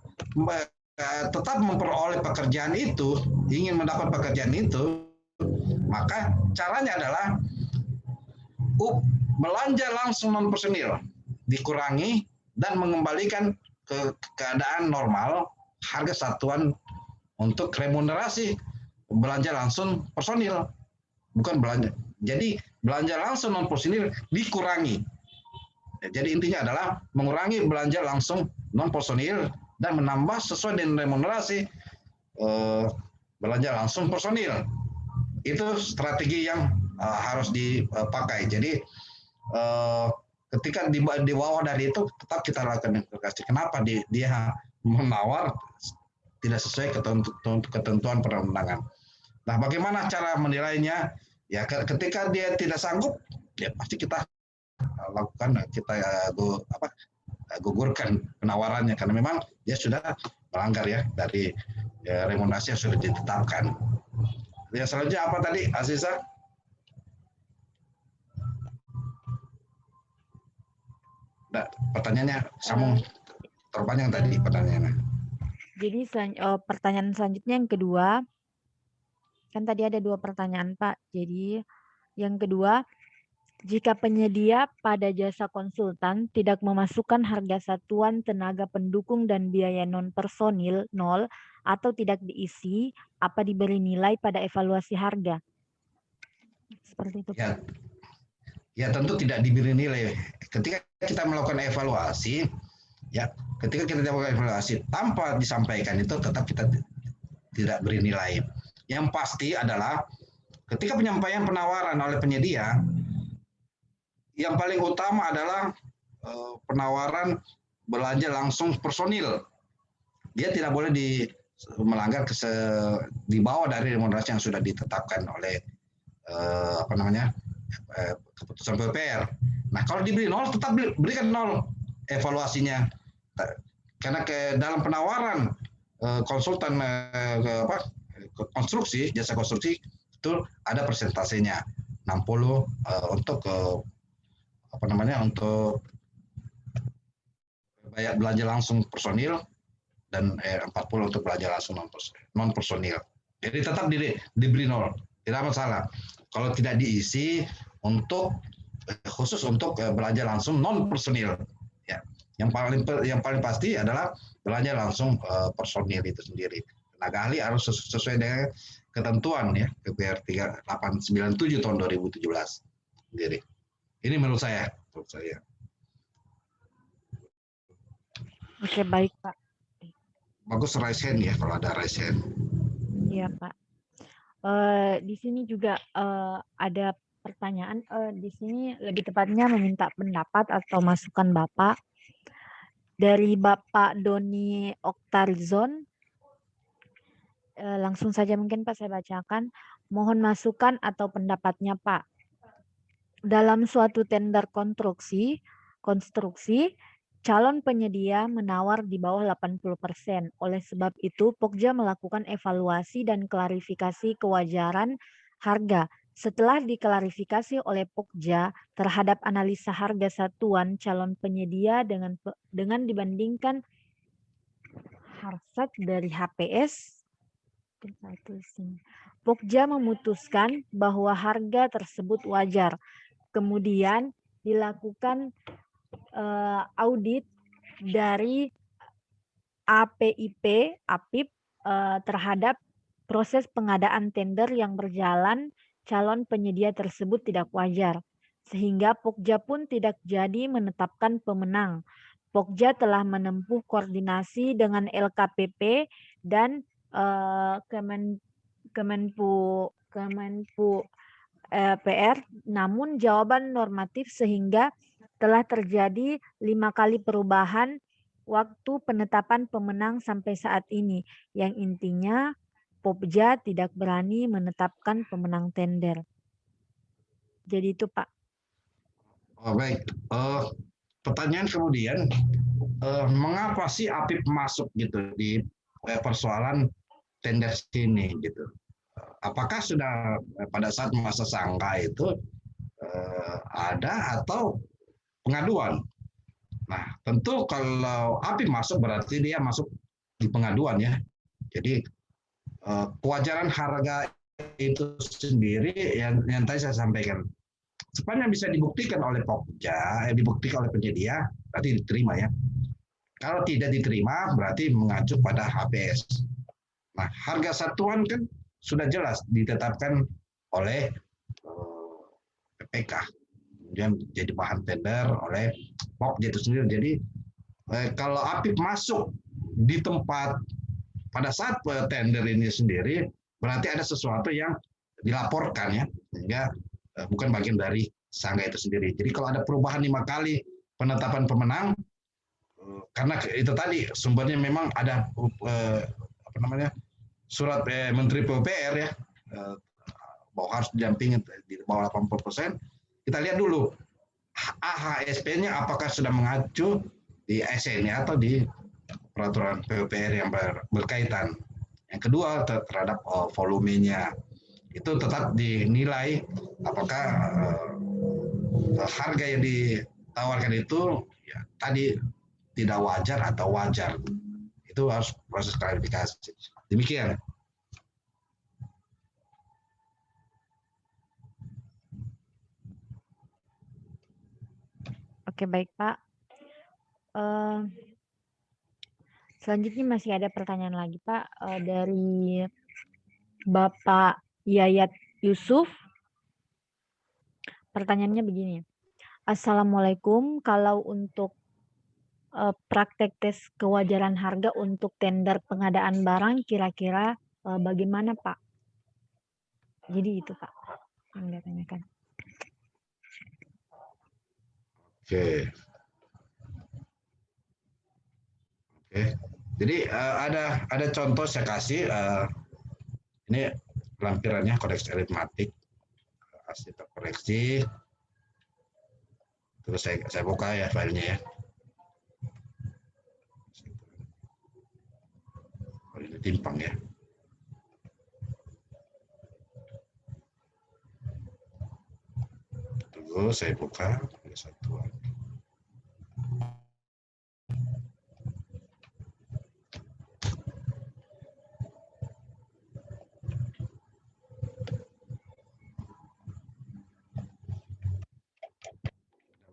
tetap memperoleh pekerjaan itu, ingin mendapat pekerjaan itu, maka caranya adalah belanja langsung non personil dikurangi dan mengembalikan ke keadaan normal harga satuan untuk remunerasi belanja langsung personil, bukan belanja. Jadi belanja langsung non personil dikurangi. Jadi intinya adalah mengurangi belanja langsung non personil dan menambah sesuai dengan remunerasi belanja langsung personil. Itu strategi yang harus dipakai. Jadi ketika di bawah dari itu tetap kita lakukan investigasi. Kenapa dia menawar tidak sesuai ketentuan perundangan. Nah, bagaimana cara menilainya? Ya, ketika dia tidak sanggup, ya pasti kita lakukan, kita gugurkan penawarannya karena memang dia sudah melanggar ya dari remunerasi yang sudah ditetapkan. Yang selanjutnya apa tadi, Aziza? Nah, pertanyaannya sambung terpanjang tadi pertanyaannya. Jadi pertanyaan selanjutnya yang kedua, kan tadi ada 2 pertanyaan Pak. Jadi yang kedua, jika penyedia pada jasa konsultan tidak memasukkan harga satuan tenaga pendukung dan biaya non personil nol atau tidak diisi, apa diberi nilai pada evaluasi harga? Seperti itu. Ya tentu tidak diberi nilai. Ketika kita melakukan evaluasi, ya ketika kita melakukan evaluasi tanpa disampaikan itu tetap kita tidak beri nilai. Yang pasti adalah ketika penyampaian penawaran oleh penyedia, yang paling utama adalah penawaran belanja langsung personil. Dia tidak boleh melanggar di bawah dari remunerasi yang sudah ditetapkan oleh keputusan PPR. Nah, kalau diberi 0 tetap berikan 0 evaluasinya. Karena dalam penawaran konsultan konstruksi, jasa konstruksi, itu ada persentasenya 60 untuk untuk belanja langsung personil dan 40 untuk belanja langsung non personil. Jadi tetap diberi nol, tidak masalah. Kalau tidak diisi untuk khusus untuk belanja langsung non personil, ya. Yang paling pasti adalah belanja langsung personil itu sendiri. Tenaga ahli harus sesuai dengan ketentuan ya PPR 3897 tahun 2017 sendiri. Ini menurut saya. Oke, baik Pak. Bagus raise hand ya kalau ada raise hand. Iya Pak. Di sini juga ada pertanyaan. Di sini lebih tepatnya meminta pendapat atau masukan Bapak dari Bapak Doni Oktarizon. Langsung saja mungkin Pak saya bacakan. Mohon masukan atau pendapatnya Pak. Dalam suatu tender konstruksi, calon penyedia menawar di bawah 80%. Oleh sebab itu, Pokja melakukan evaluasi dan klarifikasi kewajaran harga. Setelah diklarifikasi oleh Pokja terhadap analisa harga satuan calon penyedia dengan dibandingkan harsat dari HPS, Pokja memutuskan bahwa harga tersebut wajar. Kemudian dilakukan audit dari APIP terhadap proses pengadaan tender yang berjalan calon penyedia tersebut tidak wajar. Sehingga Pokja pun tidak jadi menetapkan pemenang. Pokja telah menempuh koordinasi dengan LKPP dan Kemenpu PR, namun jawaban normatif sehingga telah terjadi 5 kali perubahan waktu penetapan pemenang sampai saat ini, yang intinya Pokja tidak berani menetapkan pemenang tender. Jadi itu Pak. Oh, baik. Pertanyaan kemudian, mengapa sih APIP masuk gitu di persoalan tender sini gitu? Apakah sudah pada saat masa sangka itu ada atau pengaduan? Nah, tentu kalau APIP masuk berarti dia masuk di pengaduan ya. Jadi kewajaran harga itu sendiri yang tadi saya sampaikan. Sepanjang bisa dibuktikan oleh Pokja, dibuktikan oleh penyedia, berarti diterima ya. Kalau tidak diterima, berarti mengacu pada HPS. Nah, harga satuan kan sudah jelas ditetapkan oleh PPK, kemudian jadi bahan tender oleh Pokja itu sendiri. Jadi kalau APIP masuk di tempat pada saat tender ini sendiri, berarti ada sesuatu yang dilaporkan ya, sehingga bukan bagian dari sangga itu sendiri. Jadi kalau ada perubahan 5 kali penetapan pemenang, karena itu tadi sumbernya memang ada surat Menteri PUPR ya, bahwa harus didampingi di bawah 80%. Kita lihat dulu AHSP-nya apakah sudah mengacu di SN-nya atau di peraturan PUPR yang berkaitan. Yang kedua terhadap volumenya itu tetap dinilai apakah harga yang ditawarkan itu ya, tadi tidak wajar atau wajar. Itu harus proses klarifikasi. Demikian. Oke, baik Pak. Selanjutnya masih ada pertanyaan lagi Pak dari Bapak Yayat Yusuf. Pertanyaannya begini. Assalamualaikum, kalau untuk praktek tes kewajaran harga untuk tender pengadaan barang kira-kira bagaimana Pak? Jadi itu Pak yang dia tanyakan. Oke. Oke. Jadi ada contoh saya kasih. Ini lampirannya koreksi aritmatik, hasil terkoreksi. Terus saya buka ya filenya ya. Oh, ini timpang ya. Tunggu, saya buka satuan.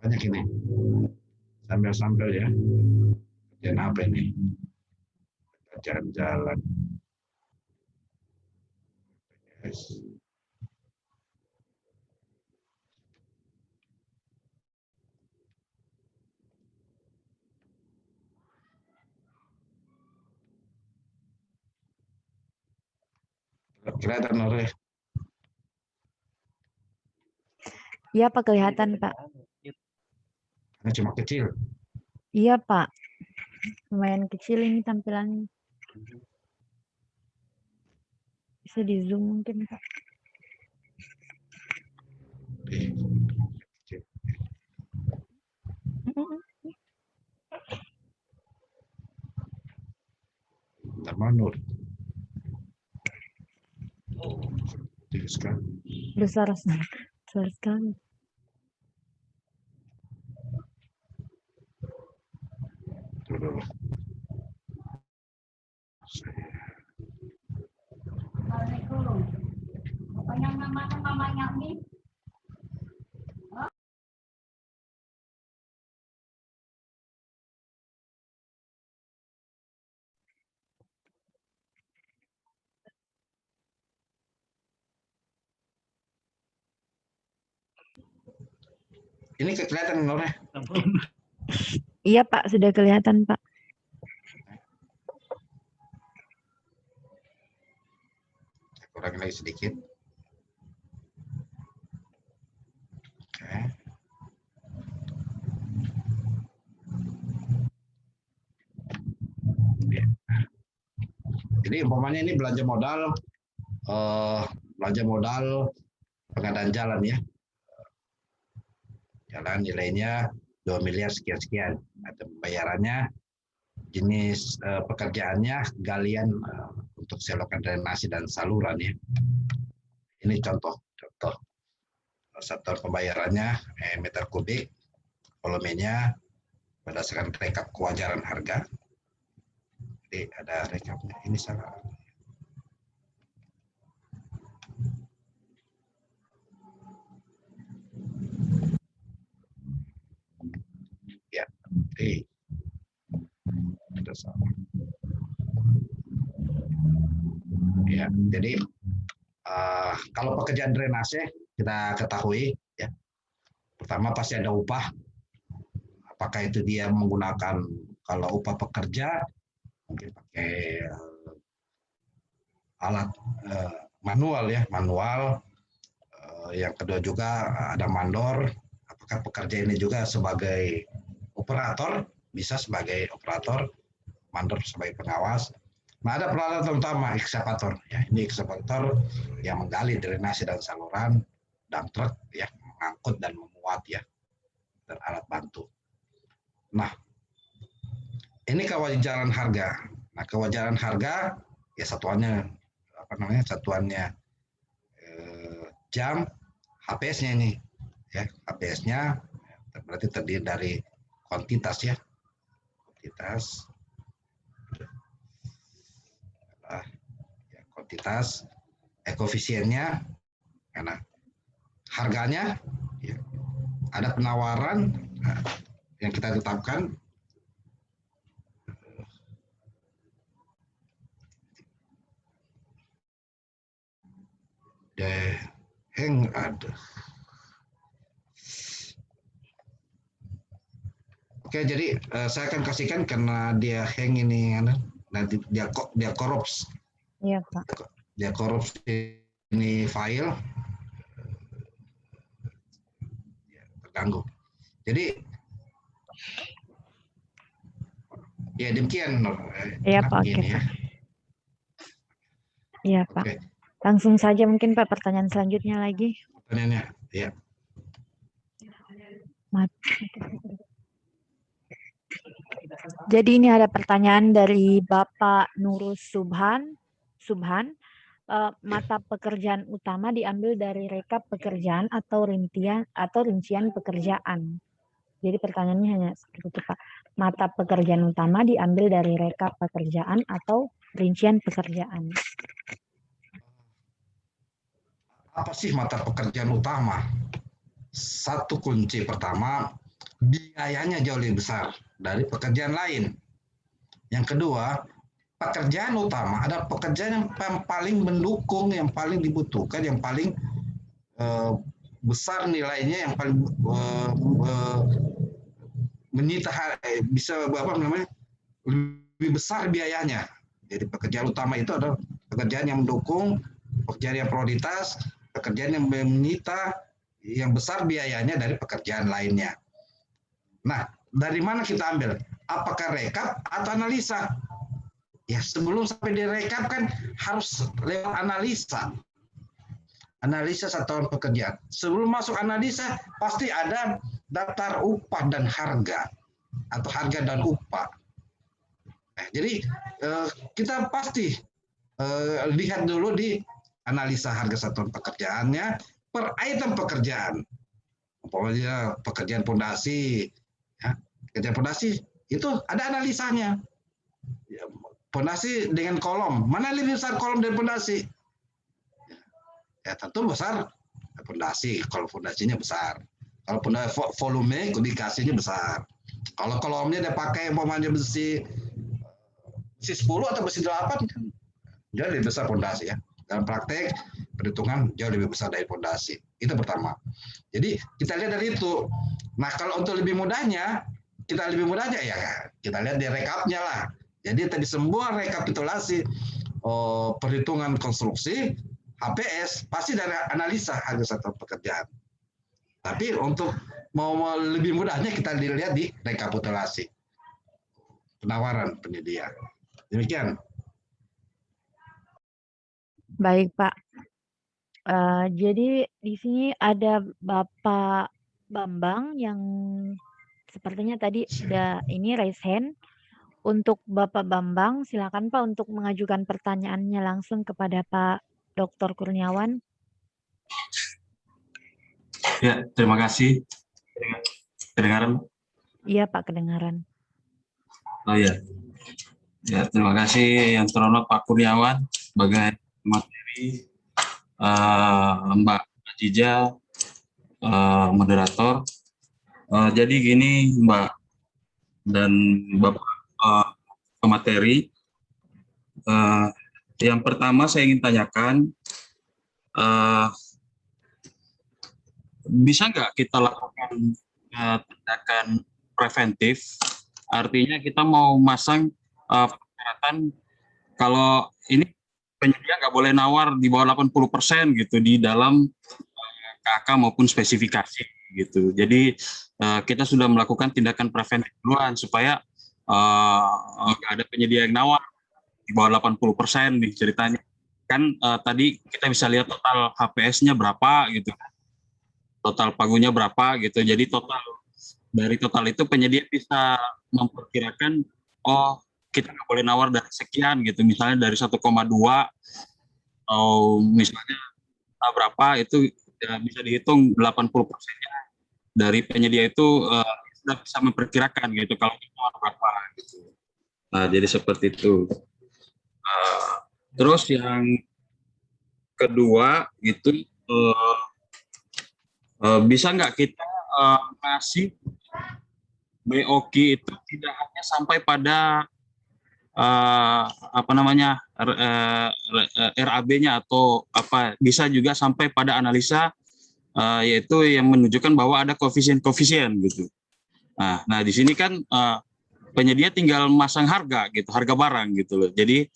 Banyak ini. Sambil-sambil ya. Kerjaan apa ini? Jalan-jalan. Yes. Kelihatan oleh. Iya Pak, kelihatan Pak. Ini cuma kecil. Iya Pak, lumayan kecil ini tampilannya. Bisa di zoom mungkin Pak. Kecil. Tamanur. Oh, kecil sekali. Besar sekali. Dulu. Assalamualaikum. Apa yang mamanya Mi? Ini kelihatan oleh. Iya Pak, sudah kelihatan Pak. Saya kurangi lagi sedikit. Oke. Ya. Jadi umpamanya ini belanja modal pengadaan jalan ya. Jalan nilainya 2 miliar sekian-sekian. Ada pembayarannya, jenis pekerjaannya galian untuk selokan drainase dan saluran ya. Ini contoh satuan pembayarannya meter kubik, volumenya berdasarkan rekap kewajaran harga. Jadi ada rekapnya. Ini salah. Ya, ada salah. Ya, jadi kalau pekerjaan drainase kita ketahui ya, pertama pasti ada upah. Apakah itu dia menggunakan, kalau upah pekerja mungkin pakai alat manual ya, manual. Yang kedua juga ada mandor. Apakah pekerja ini juga sebagai operator, bisa sebagai operator, mandor sebagai pengawas. Nah, ada peralatan utama, ekskavator. Ya, ini ekskavator yang menggali drainase dan saluran, dump truck ya, mengangkut dan memuat ya, dan alat bantu. Nah, ini kewajaran harga. Nah, kewajaran harga ya satuannya apa namanya? Satuannya jam, HPS-nya ini ya, HPS-nya berarti terdiri dari kuantitas ya, kuantitas, koefisiennya, karena harganya ya, ada penawaran yang kita tetapkan. Hang ada. Oke, jadi saya akan kasihkan karena dia hang ini nanti dia korups. Iya Pak. Dia korups ini file terganggu. Jadi ya demikian. Iya Pak, oke ya. Pak. Iya Pak. Oke. Langsung saja mungkin Pak pertanyaan selanjutnya lagi. Pertanyaannya, ya. Jadi ini ada pertanyaan dari Bapak Nurus Subhan. mata pekerjaan utama diambil dari rekap pekerjaan atau rincian pekerjaan. Jadi pertanyaannya hanya seperti itu, Pak. Mata pekerjaan utama diambil dari rekap pekerjaan atau rincian pekerjaan. Apa sih mata pekerjaan utama? Satu kunci pertama, biayanya jauh lebih besar dari pekerjaan lain. Yang kedua, pekerjaan utama adalah pekerjaan yang paling mendukung, yang paling dibutuhkan, yang paling besar nilainya, yang paling menyita bisa apa namanya lebih besar biayanya. Jadi pekerjaan utama itu adalah pekerjaan yang mendukung, pekerjaan yang prioritas, pekerjaan yang menyita yang besar biayanya dari pekerjaan lainnya. Nah, dari mana kita ambil? Apakah rekap atau analisa? Ya, sebelum sampai direkap kan harus lewat analisa. Analisa satuan pekerjaan. Sebelum masuk analisa, pasti ada daftar upah dan harga atau harga dan upah. Nah, jadi kita pasti lihat dulu di analisa harga satuan pekerjaannya per item pekerjaan. Pokoknya pekerjaan fondasi, ya, pekerjaan fondasi itu ada analisanya. Fondasi dengan kolom, mana lebih besar kolom dari fondasi? Ya tentu besar fondasi, kalau fondasinya besar. Kalau volume kubikasinya besar. Kalau kolomnya dia pakai umpamanya besi 10 atau besi 8, jauh lebih besar fondasi ya. Dalam praktek perhitungan jauh lebih besar dari fondasi. Itu pertama. Jadi kita lihat dari itu. Nah kalau untuk lebih mudahnya ya kita lihat di rekapnya lah. Jadi tadi semua rekapitulasi perhitungan konstruksi HPS pasti dari analisa harga satuan pekerjaan. Tapi untuk mau lebih mudahnya kita lihat di rekapitulasi penawaran penyedia. Demikian. Baik, Pak. Jadi di sini ada Bapak Bambang yang sepertinya tadi sudah ini raise hand. Untuk Bapak Bambang, silakan Pak untuk mengajukan pertanyaannya langsung kepada Pak Dr. Kurniawan. Ya, terima kasih. Kedengaran? Iya Pak, kedengaran. Oh iya. Ya, terima kasih yang terhormat Pak Kurniawan sebagai materi, Mbak Jija, moderator. Jadi gini Mbak dan Bapak pemateri, yang pertama saya ingin tanyakan, bisa nggak kita lakukan tindakan preventif? Artinya kita mau masang persyaratan kalau ini penyedia nggak boleh nawar di bawah 80% gitu di dalam KK maupun spesifikasi gitu. Jadi kita sudah melakukan tindakan preventif duluan supaya nggak ada penyedia yang nawar di bawah 80% nih ceritanya. Kan tadi kita bisa lihat total HPS-nya berapa gitu, total pagunya berapa gitu. Jadi dari total itu penyedia bisa memperkirakan, oh kita nggak boleh nawar dari sekian gitu, misalnya dari 1,2 atau misalnya berapa itu ya bisa dihitung 80%-nya dari penyedia itu sudah bisa memperkirakan gitu kalau kita nawar berapa gitu. Nah, jadi seperti itu. Terus yang kedua itu bisa nggak kita ngasih BOQ itu tidak hanya sampai pada RAB-nya atau apa, bisa juga sampai pada analisa yaitu yang menunjukkan bahwa ada koefisien gitu. Nah di sini kan penyedia tinggal masang harga gitu, harga barang gitu loh. Jadi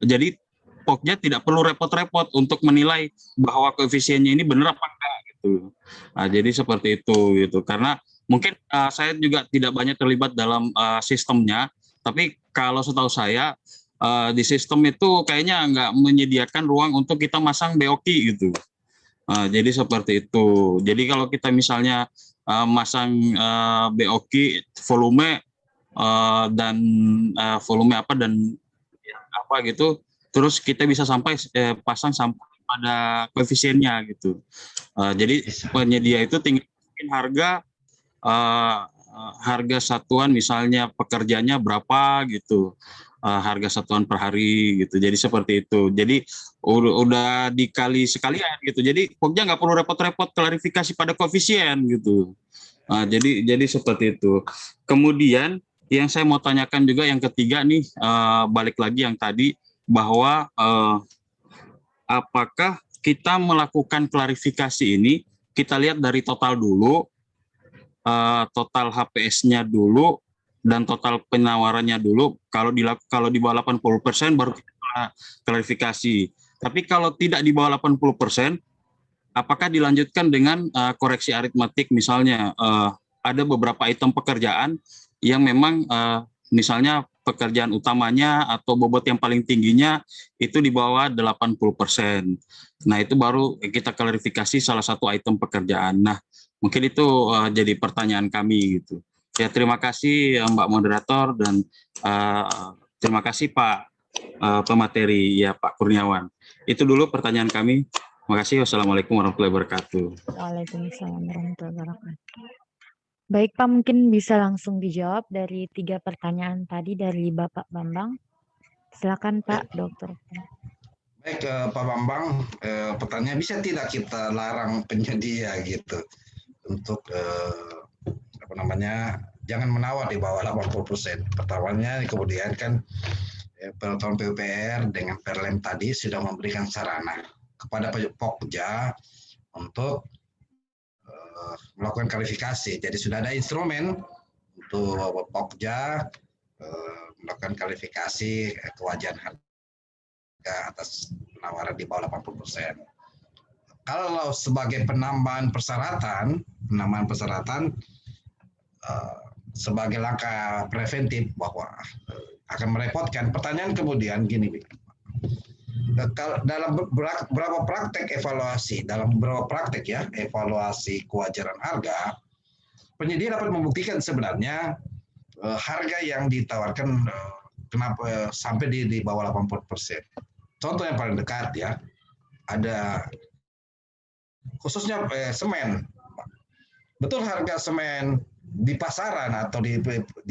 jadi pokoknya tidak perlu repot-repot untuk menilai bahwa koefisiennya ini benar apa enggak gitu. Nah, jadi seperti itu gitu. Karena mungkin saya juga tidak banyak terlibat dalam sistemnya, tapi kalau setahu saya di sistem itu kayaknya nggak menyediakan ruang untuk kita masang BOQ gitu. Jadi seperti itu. Jadi kalau kita misalnya masang BOQ volume dan volume apa dan apa gitu, terus kita bisa sampai pasang sampai pada koefisiennya gitu. Jadi penyedia itu tinggal harga harga satuan, misalnya pekerjanya berapa gitu, harga satuan per hari gitu. Jadi seperti itu. Jadi udah dikali sekalian gitu. Jadi Pokja nggak perlu repot-repot klarifikasi pada koefisien gitu. Jadi seperti itu. Kemudian yang saya mau tanyakan juga yang ketiga nih, balik lagi yang tadi bahwa apakah kita melakukan klarifikasi ini, kita lihat dari total dulu, total HPS-nya dulu, dan total penawarannya dulu. Kalau di bawah 80% baru kita klarifikasi. Tapi kalau tidak di bawah 80%, apakah dilanjutkan dengan koreksi aritmatik, misalnya ada beberapa item pekerjaan yang memang misalnya pekerjaan utamanya atau bobot yang paling tingginya itu di bawah 80%. Nah, itu baru kita klarifikasi salah satu item pekerjaan. Nah, mungkin itu jadi pertanyaan kami gitu. Ya, terima kasih Mbak Moderator, dan terima kasih Pak pemateri, ya Pak Kurniawan. Itu dulu pertanyaan kami. Terima kasih. Wassalamualaikum warahmatullahi wabarakatuh. Waalaikumsalam warahmatullahi wabarakatuh. Baik Pak, mungkin bisa langsung dijawab dari 3 pertanyaan tadi dari Bapak Bambang. Silakan Pak Dokter. Baik, Pak Bambang, pertanyaan, bisa tidak kita larang penyedia gitu untuk jangan menawar di bawah 80%. Pertamanya, kemudian kan peraturan PUPR dengan Perlem tadi sudah memberikan sarana kepada Pokja untuk melakukan klarifikasi. Jadi sudah ada instrumen untuk Pokja melakukan klarifikasi kewajaran harga atas penawaran di bawah 80%. Kalau sebagai penambahan persyaratan sebagai langkah preventif bahwa akan merepotkan, pertanyaan kemudian gini, dalam beberapa praktek evaluasi, evaluasi kewajaran harga, penyedia dapat membuktikan sebenarnya harga yang ditawarkan kenapa sampai di bawah 80%. Contoh yang paling dekat ya, ada khususnya semen. Betul harga semen di pasaran atau di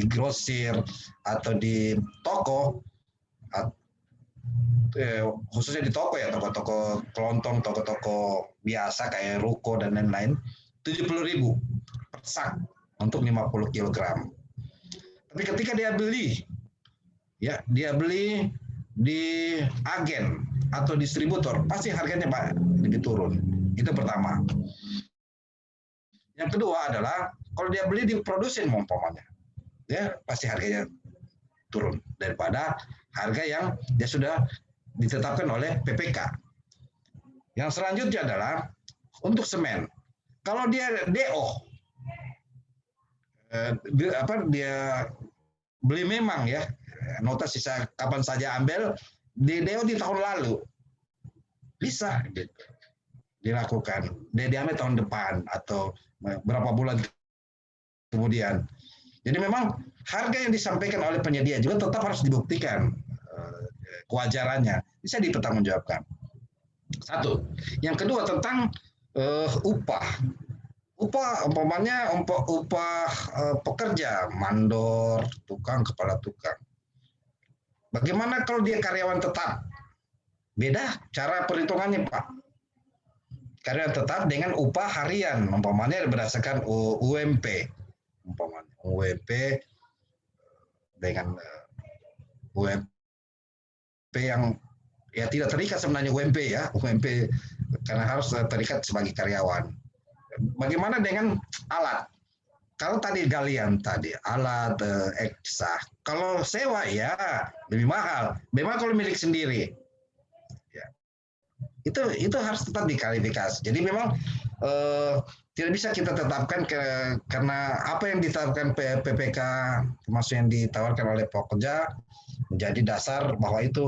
grosir atau di toko, khususnya di toko ya, toko-toko kelontong, toko-toko biasa kayak ruko dan lain-lain, 70.000 per sak untuk 50 kg. Tapi ketika dia beli di agen atau distributor, pasti harganya lebih turun. Itu pertama. Yang kedua adalah kalau dia beli di produsen umpamanya, ya pasti harganya turun daripada harga yang dia sudah ditetapkan oleh PPK. Yang selanjutnya adalah untuk semen. Kalau dia DO, dia beli memang ya, nota sisa kapan saja ambil, di DO di tahun lalu, bisa gitu dilakukan. Dia diambil tahun depan atau berapa bulan kemudian. Jadi memang harga yang disampaikan oleh penyedia juga tetap harus dibuktikan kewajarannya, bisa dipertanggungjawabkan. Satu. Yang kedua tentang upah. Upah umpamanya upah pekerja, mandor, tukang, kepala tukang. Bagaimana kalau dia karyawan tetap? Beda cara perhitungannya, Pak. Karyawan tetap dengan upah harian, umpamanya berdasarkan UMP. Umpamanya UMP dengan UMP yang ya tidak terikat sebenarnya UMP ya, UMP karena harus terikat sebagai karyawan. Bagaimana dengan alat? Kalau tadi galian alat eksah, kalau sewa ya lebih mahal. Memang kalau milik sendiri, ya itu harus tetap diklarifikasi. Jadi memang tidak bisa kita tetapkan karena apa yang ditetapkan PPK termasuk yang ditawarkan oleh Pokja menjadi dasar bahwa itu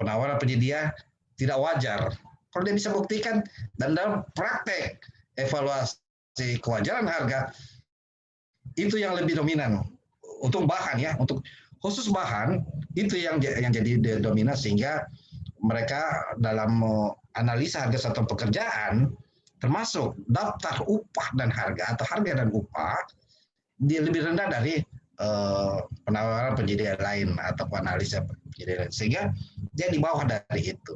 penawaran penyedia tidak wajar. Kalau dia bisa buktikan dan dalam praktek evaluasi kewajaran harga itu yang lebih dominan untuk bahan ya, untuk khusus bahan itu yang jadi dominan, sehingga mereka dalam analisa harga satu pekerjaan termasuk daftar upah dan harga atau harga dan upah dia lebih rendah dari penawaran penyedia lain atau analisa penyedia lain, sehingga dia di bawah dari itu.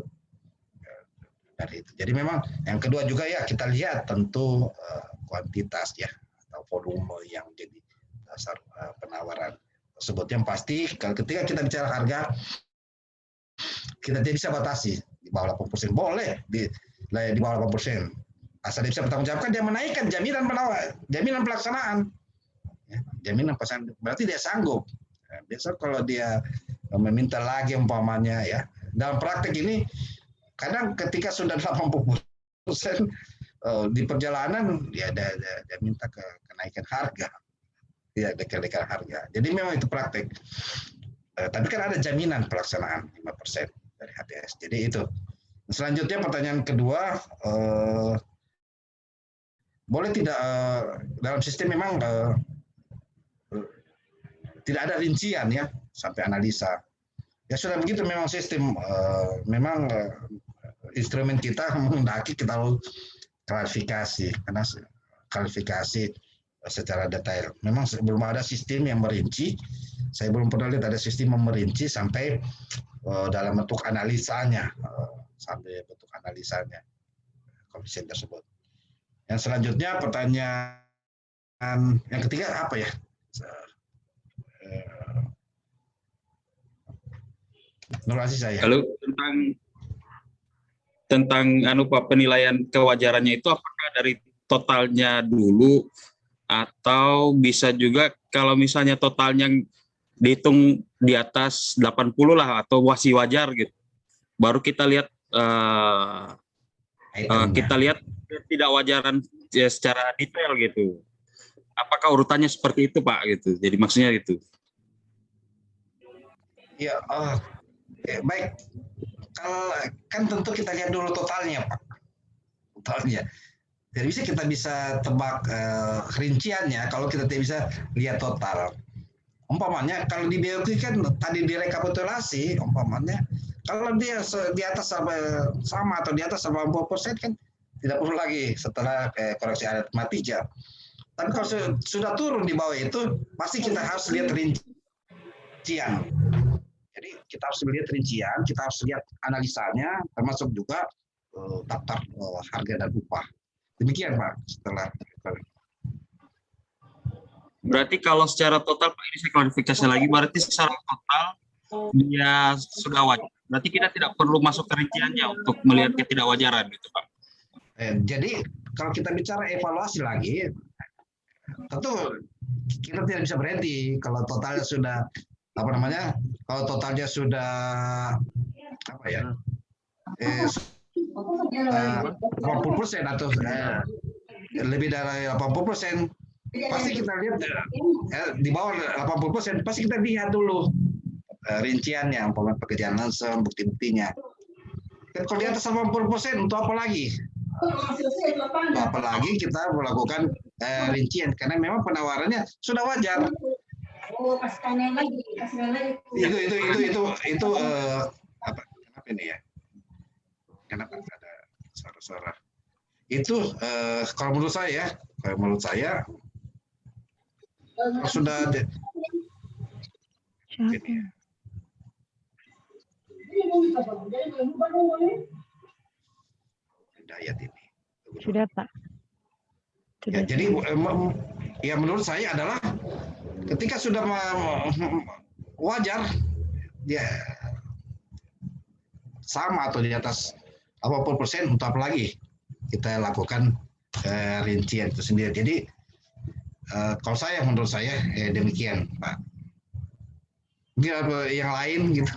Jadi memang yang kedua juga ya kita lihat tentu kuantitas ya atau volume yang jadi dasar penawaran tersebut. Yang pasti ketika kita bicara harga, kita tidak bisa batasi di bawah 80%, boleh di bawah 80%. Asal dia bisa bertanggungjawabkan, dia menaikkan jaminan pelaksanaan. Ya, jaminan pelaksanaan berarti dia sanggup. Biasa kalau dia meminta lagi umpamanya ya, dalam praktek ini kadang ketika sudah 80% di perjalanan ya dia minta kenaikan harga. Ya, kenaikan harga. Jadi memang itu praktek. Tapi kan ada jaminan pelaksanaan 5% dari HTS. Jadi itu. Selanjutnya pertanyaan kedua, boleh tidak dalam sistem memang tidak ada rincian ya sampai analisa. Ya sudah begitu memang sistem, memang instrumen kita menghendaki kita klarifikasi, karena klarifikasi secara detail. Memang belum ada sistem yang merinci. Saya belum pernah lihat ada sistem yang merinci sampai dalam bentuk analisanya, koefisien tersebut. Yang selanjutnya pertanyaan yang ketiga apa ya? Nurasi saya. Lalu tentang Pak, penilaian kewajarannya itu apakah dari totalnya dulu atau bisa juga kalau misalnya totalnya dihitung di atas 80 lah atau masih wajar gitu. Baru kita lihat tidak wajaran ya, secara detail gitu. Apakah urutannya seperti itu Pak gitu. Jadi maksudnya itu. Ya, baik. Kalau kan tentu kita lihat dulu totalnya, Pak. Totalnya. Jadi kita bisa tebak rinciannya kalau kita tidak bisa lihat total. Umpamanya kalau di BOQ kan tadi direkapitulasi, umpamanya kalau dia di atas sama atau di atas 80% kan tidak perlu lagi setelah koreksi aritmatika. Tapi kalau sudah turun di bawah itu, pasti kita harus lihat rincian. Jadi kita harus lihat rincian, kita harus lihat analisanya, termasuk juga daftar harga dan upah. Demikian Pak. Berarti kalau secara total Pak, ini saya klarifikasi lagi, berarti secara total dia sudah wajar. Berarti kita tidak perlu masuk ke rinciannya untuk melihat ketidakwajaran gitu Pak. Jadi kalau kita bicara evaluasi lagi, tentu kita tidak bisa berhenti kalau totalnya sudah kalau totalnya sudah 80% atau lebih dari 80%, pasti kita lihat di bawah 80%, pasti kita lihat dulu rinciannya, pekerjaan langsung, bukti-buktinya. Dan kalau di atas 80%, untuk apa lagi? Apalagi kita melakukan rincian, karena memang penawarannya sudah wajar. Itu apa? Kenapa ini ya? Kenapa ada suara-suara? Itu kalau menurut saya sudah ini ya. Ayat ini. Sudah Pak. Ya, jadi ya menurut saya adalah ketika sudah wajar dia sama atau di atas 80%, untuk apa lagi kita lakukan rincian itu sendiri. Jadi kalau menurut saya demikian Pak. Mungkin yang lain gitu.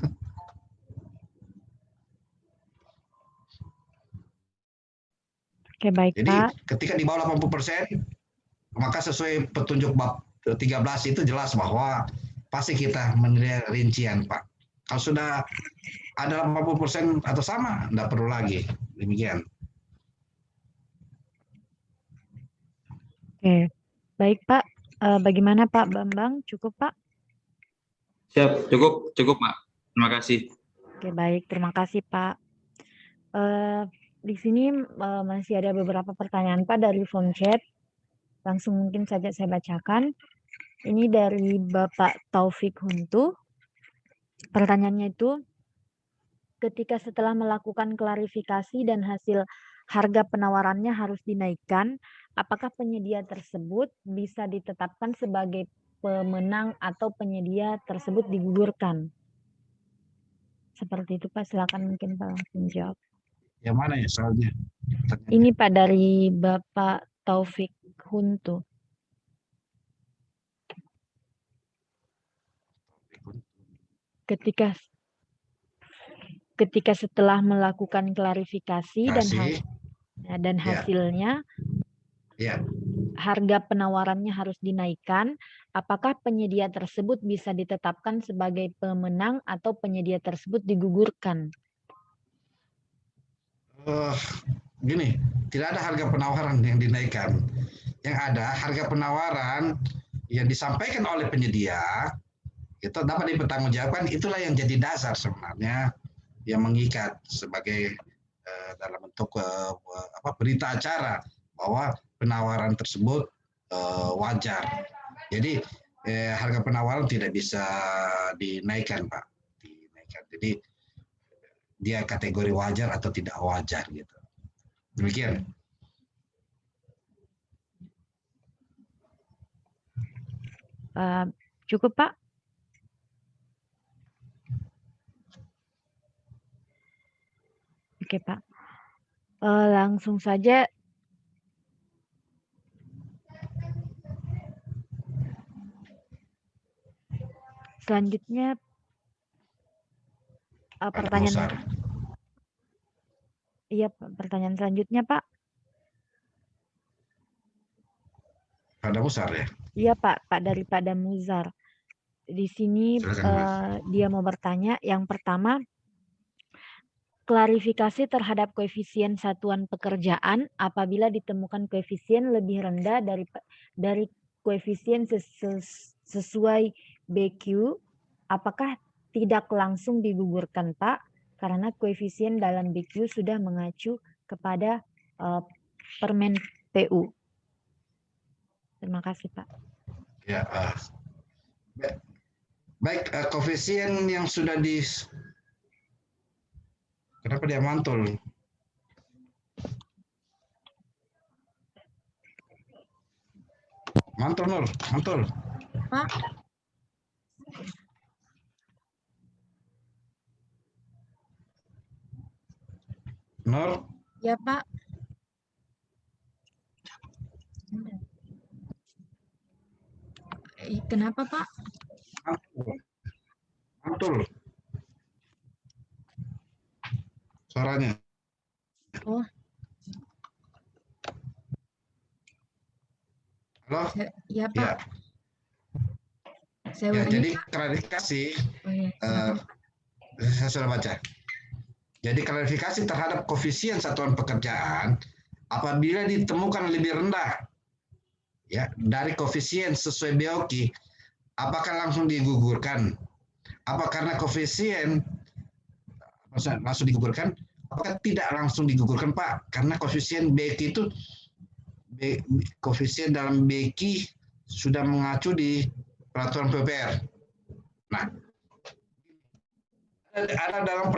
Oke, baik Jadi Pak. ketika di bawah 80%, maka sesuai petunjuk bab 13 itu jelas bahwa pasti kita menilai rincian Pak. Kalau sudah ada 80% atau sama, tidak perlu lagi. Demikian. Oke, baik Pak. Bagaimana Pak Bambang? Cukup Pak? Siap, cukup Pak. Terima kasih. Oke, baik. Terima kasih, Pak. Di sini masih ada beberapa pertanyaan, Pak, dari form chat. Langsung mungkin saja saya bacakan. Ini dari Bapak Taufik Huntu. Pertanyaannya itu, ketika setelah melakukan klarifikasi dan hasil harga penawarannya harus dinaikkan, apakah penyedia tersebut bisa ditetapkan sebagai pemenang atau penyedia tersebut digugurkan? Seperti itu, Pak. Silakan mungkin Pak langsung jawab. Yang mana ya soalnya? Ini Pak dari Bapak Taufik Huntu. Ketika setelah melakukan klarifikasi dan hasilnya harga penawarannya harus dinaikkan, apakah penyedia tersebut bisa ditetapkan sebagai pemenang atau penyedia tersebut digugurkan? Gini, tidak ada harga penawaran yang dinaikkan. Yang ada harga penawaran yang disampaikan oleh penyedia itu dapat dipertanggungjawabkan, itulah yang jadi dasar sebenarnya yang mengikat sebagai dalam bentuk berita acara bahwa penawaran tersebut wajar. Jadi harga penawaran tidak bisa dinaikkan, Pak. Jadi dia kategori wajar atau tidak wajar gitu. Demikian. Cukup, Pak? Oke, Pak. Langsung saja. Selanjutnya pertanyaan. Iya, pertanyaan selanjutnya, Pak. Pada Musar ya? Iya, Pak dari Pak Damuzar. Di sini dia mau bertanya, yang pertama, klarifikasi terhadap koefisien satuan pekerjaan apabila ditemukan koefisien lebih rendah dari koefisien sesuai BQ, apakah tidak langsung digugurkan, Pak? Karena koefisien dalam BQ sudah mengacu kepada Permen PU. Terima kasih, Pak. Ya, baik, koefisien yang sudah kenapa dia mantul? Mantul, Nur, mantul. Pak. Nur? Ya, Pak. Kenapa, Pak? Mantul. Suaranya. Oh. Halo? Ya, Pak. Ya, jadi klarifikasi, saya sudah baca. Jadi klarifikasi terhadap koefisien satuan pekerjaan apabila ditemukan lebih rendah ya dari koefisien sesuai BOQ, apakah langsung digugurkan? Apa karena koefisien langsung digugurkan? Apakah tidak langsung digugurkan, Pak? Karena koefisien BQ itu koefisien dalam BQ sudah mengacu di peraturan PUPR. Nah, ada dalam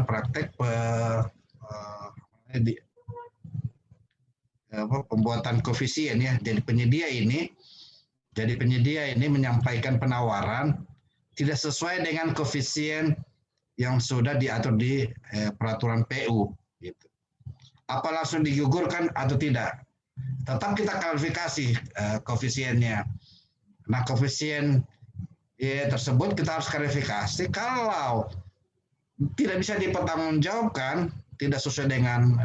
praktek pembuatan koefisien ya. Jadi penyedia ini menyampaikan penawaran tidak sesuai dengan koefisien yang sudah diatur di peraturan PU gitu. Apa langsung digugurkan atau tidak? Tetap kita klarifikasi koefisiennya. Nah, koefisien tersebut kita harus klarifikasi kalau tidak bisa dipertanggungjawabkan, tidak sesuai dengan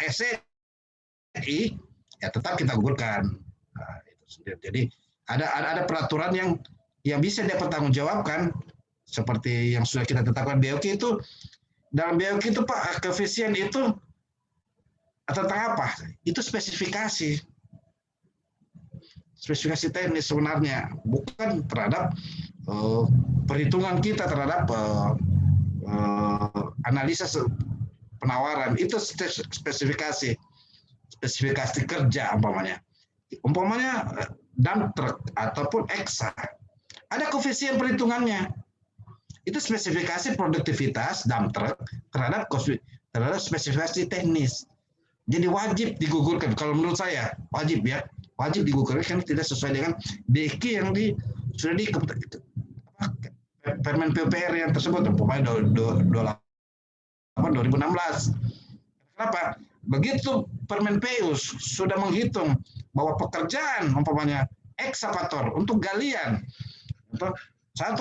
SEI, ya tetap kita gugurkan. Nah, itu. Jadi ada peraturan yang bisa dipertanggungjawabkan seperti yang sudah kita tetapkan BOQ itu. Dalam BOQ itu, Pak, koefisien itu tentang apa? Itu spesifikasi teknis sebenarnya, bukan terhadap perhitungan kita terhadap analisa penawaran itu spesifikasi kerja umpamanya dump truck ataupun EXA ada koefisien perhitungannya. Itu spesifikasi produktivitas dump truck terhadap spesifikasi teknis. Jadi wajib digugurkan. Kalau menurut saya wajib digugurkan karena tidak sesuai dengan DQ yang sudah di Permen PUPR yang tersebut umpamanya 2016. Kenapa? Begitu Permen PU sudah menghitung bahwa pekerjaan umpamanya ekskavator untuk galian untuk 1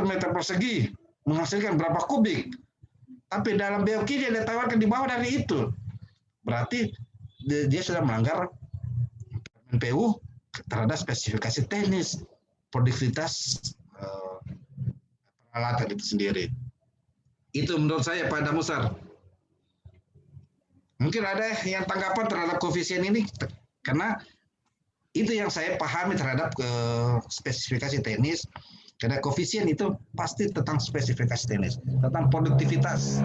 meter persegi menghasilkan berapa kubik, tapi dalam BOQ dia ditawarkan di bawah dari itu, berarti dia sudah melanggar PU terhadap spesifikasi teknis produktivitas peralatan itu sendiri. Itu menurut saya Pak Damusar. Mungkin ada yang tanggapan terhadap koefisien ini, karena itu yang saya pahami terhadap spesifikasi teknis. Karena koefisien itu pasti tentang spesifikasi teknis, tentang produktivitas,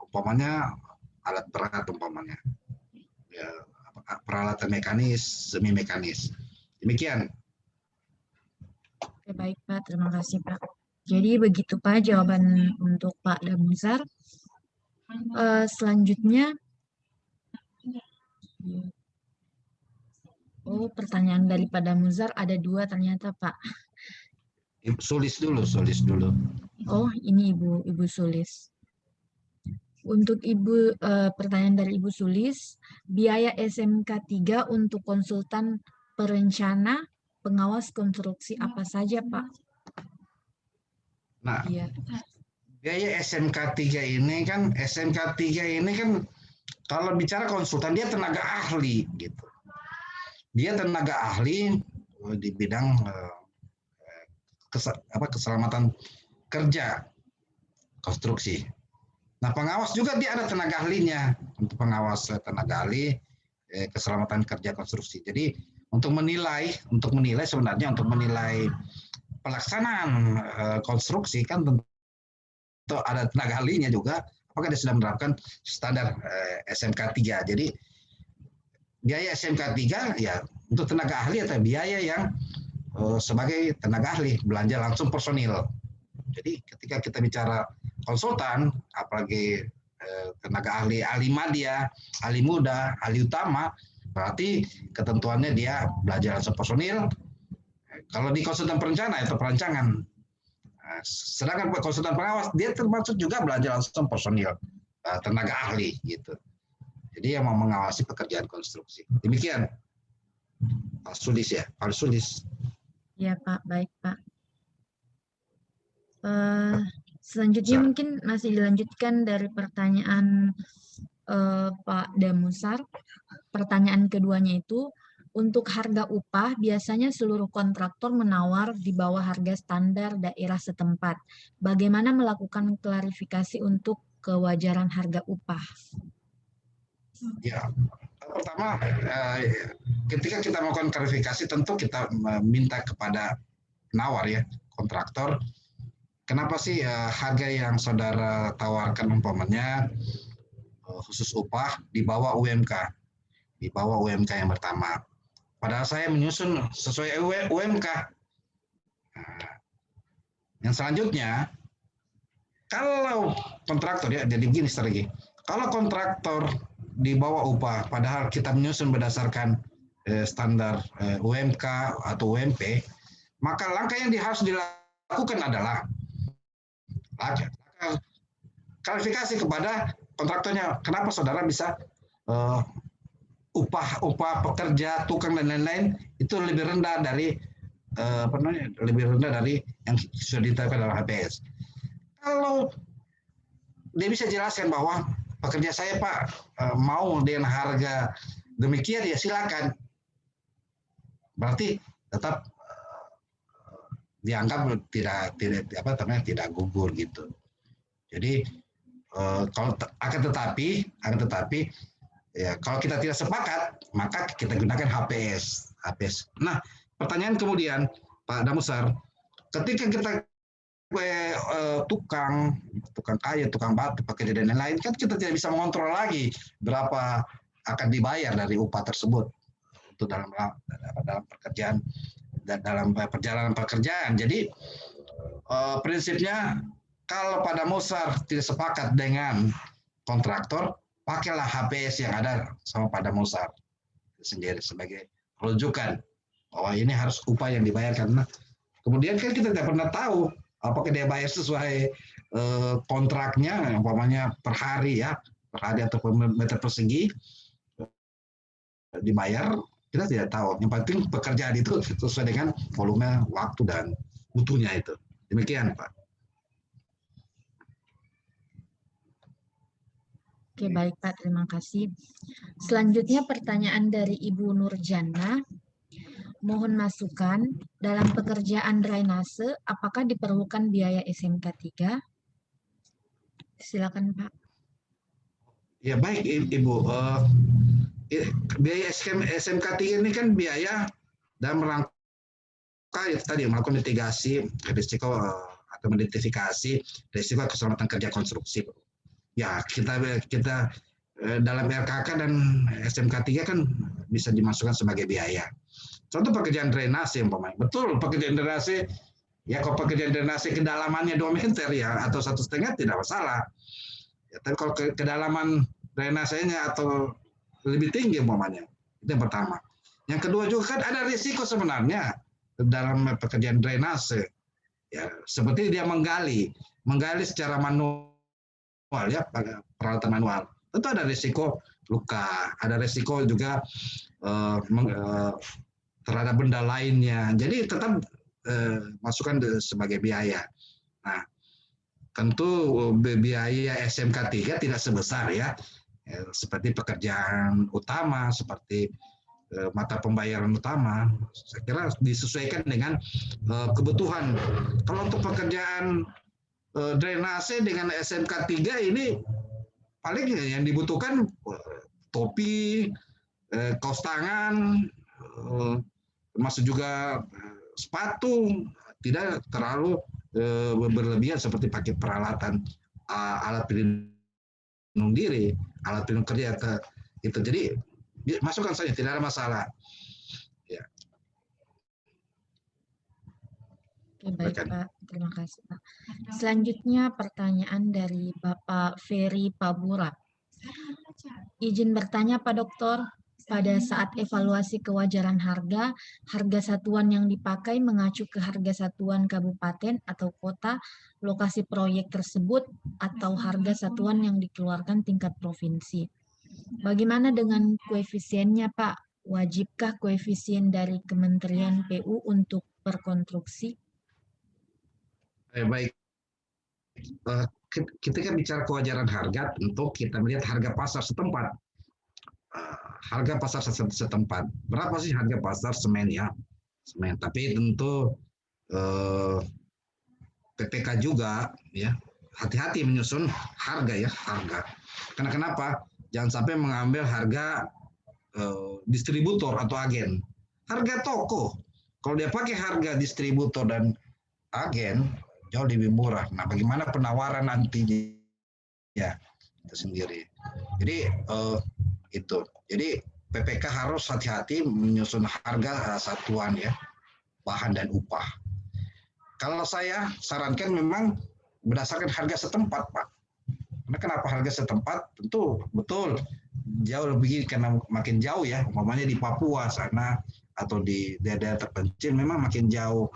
umpamanya alat berat, umpamanya ya, peralatan mekanis, semi mekanis. Demikian. Oke, baik Pak, terima kasih Pak. Jadi begitu Pak jawaban untuk Pak Damusar. Selanjutnya, pertanyaan dari Pak Damusar ada 2 ternyata Pak. Sulis dulu. Oh, ini Ibu Sulis. Untuk Ibu, pertanyaan dari Ibu Sulis, biaya SMK 3 untuk konsultan perencana pengawas konstruksi apa saja, Pak? Nah, Iya. biaya SMK 3 ini kan kalau bicara konsultan dia tenaga ahli gitu. Dia tenaga ahli di bidang keselamatan kerja konstruksi. Nah, pengawas juga dia ada tenaga ahlinya untuk pengawas tenaga ahli keselamatan kerja konstruksi. Jadi untuk menilai sebenarnya untuk menilai pelaksanaan konstruksi kan tentu ada tenaga ahlinya juga. Apakah dia sudah menerapkan standar SMK 3. Jadi biaya SMK 3 ya untuk tenaga ahli atau biaya yang sebagai tenaga ahli belanja langsung personil. Jadi ketika kita bicara konsultan, apalagi tenaga ahli madya, ahli muda, ahli utama, berarti ketentuannya dia belanja langsung personil. Kalau di konsultan perencana itu perancangan. Sedangkan konsultan pengawas dia termasuk juga belanja langsung personil, tenaga ahli gitu. Jadi yang mau mengawasi pekerjaan konstruksi. Demikian. Pak Sulis ya, Pak Sulis. Ya Pak, baik Pak. Selanjutnya mungkin masih dilanjutkan dari pertanyaan Pak Damusar. Pertanyaan keduanya itu, untuk harga upah biasanya seluruh kontraktor menawar di bawah harga standar daerah setempat. Bagaimana melakukan klarifikasi untuk kewajaran harga upah? Ya, pertama ketika kita melakukan klarifikasi tentu kita meminta kepada penawar ya, kontraktor, kenapa sih harga yang saudara tawarkan umpamanya khusus upah di bawah UMK yang pertama. Padahal saya menyusun sesuai UMK. Nah, yang selanjutnya, kalau kontraktor ya, jadi begini strategi. Kalau kontraktor di bawah upah, padahal kita menyusun berdasarkan standar UMK atau UMP, maka langkah yang harus dilakukan adalah klarifikasi kepada kontraktornya, kenapa saudara bisa upah pekerja, tukang dan lain-lain itu lebih rendah dari yang sudah ditetapkan dalam HPS. Kalau dia bisa jelaskan bahwa pekerja saya Pak mau dengan harga demikian ya silakan. Berarti tetap dianggap tidak gugur gitu. Jadi kalau akan tetapi ya kalau kita tidak sepakat maka kita gunakan HPS. Nah, pertanyaan kemudian Pak Damusar, ketika kita tukang kayu, tukang batu, pekerja dan lain-lain, kan kita tidak bisa mengontrol lagi berapa akan dibayar dari upah tersebut itu dalam pekerjaan dan dalam perjalanan pekerjaan. Jadi prinsipnya kalau Pak Damusar tidak sepakat dengan kontraktor, pakailah HPS yang ada sama Pak Damusar sendiri sebagai rujukan bahwa ini harus upah yang dibayar, karena kemudian kan kita tidak pernah tahu apakah dia bayar sesuai kontraknya, umpamanya per hari ya, per hari atau per meter persegi dibayar, kita tidak tahu. Yang penting pekerjaan itu sesuai dengan volume waktu dan mutunya itu. Demikian, Pak. Oke, baik Pak, terima kasih. Selanjutnya pertanyaan dari Ibu Nurjana. Mohon masukan, dalam pekerjaan drainase, apakah diperlukan biaya SMK 3? Silakan Pak. Ya baik Ibu, biaya SMK 3 ini kan biaya dalam rangka itu tadi melakukan mitigasi risiko atau mengidentifikasi risiko keselamatan kerja konstruksi. Ya kita dalam RKK dan SMK 3 kan bisa dimasukkan sebagai biaya. Contoh pekerjaan drainase umpamanya. Betul, pekerjaan drainase ya, kalau pekerjaan drainase kedalamannya 2 meter ya atau 1,5 tidak masalah. Ya, tapi kalau kedalaman drainasenya atau lebih tinggi umpamanya, itu yang pertama. Yang kedua juga kan ada risiko sebenarnya dalam pekerjaan drainase. Ya, seperti dia menggali secara manual ya, peralatan manual. Tentu ada risiko luka, ada risiko juga terhadap benda lainnya. Jadi tetap masukkan sebagai biaya. Nah, tentu biaya SMK 3 tidak sebesar ya, seperti pekerjaan utama, seperti mata pembayaran utama. Saya kira disesuaikan dengan kebutuhan. Kalau untuk pekerjaan drainase dengan SMK 3 ini paling yang dibutuhkan topi, kaos tangan, termasuk juga sepatu, tidak terlalu berlebihan seperti pakai peralatan alat pelindung diri, alat pelindung kerja itu. Jadi masukkan saja, tidak ada masalah. Ya. Oke, baik Pak, terima kasih Pak. Selanjutnya pertanyaan dari Bapak Ferry Pabura. Izin bertanya Pak Dokter, pada saat evaluasi kewajaran harga, harga satuan yang dipakai mengacu ke harga satuan kabupaten atau kota, lokasi proyek tersebut, atau harga satuan yang dikeluarkan tingkat provinsi. Bagaimana dengan koefisiennya Pak? Wajibkah koefisien dari Kementerian PU untuk perkonstruksi? Baik, kita kan bicara kewajaran harga, tentu kita melihat harga pasar setempat. Harga pasar setempat. Berapa sih harga pasar semen ya? Semen. Tapi tentu PPK juga ya, hati-hati menyusun harga ya, harga. Karena kenapa? Jangan sampai mengambil harga distributor atau agen. Harga toko. Kalau dia pakai harga distributor dan agen jauh lebih murah. Nah, bagaimana penawaran nantinya ya itu sendiri. Jadi itu. Jadi PPK harus hati-hati menyusun harga satuan ya, bahan dan upah. Kalau saya sarankan memang berdasarkan harga setempat, Pak. Karena kenapa harga setempat? Tentu betul jauh lebih, karena makin jauh ya, umpamanya di Papua sana atau di daerah terpencil memang makin jauh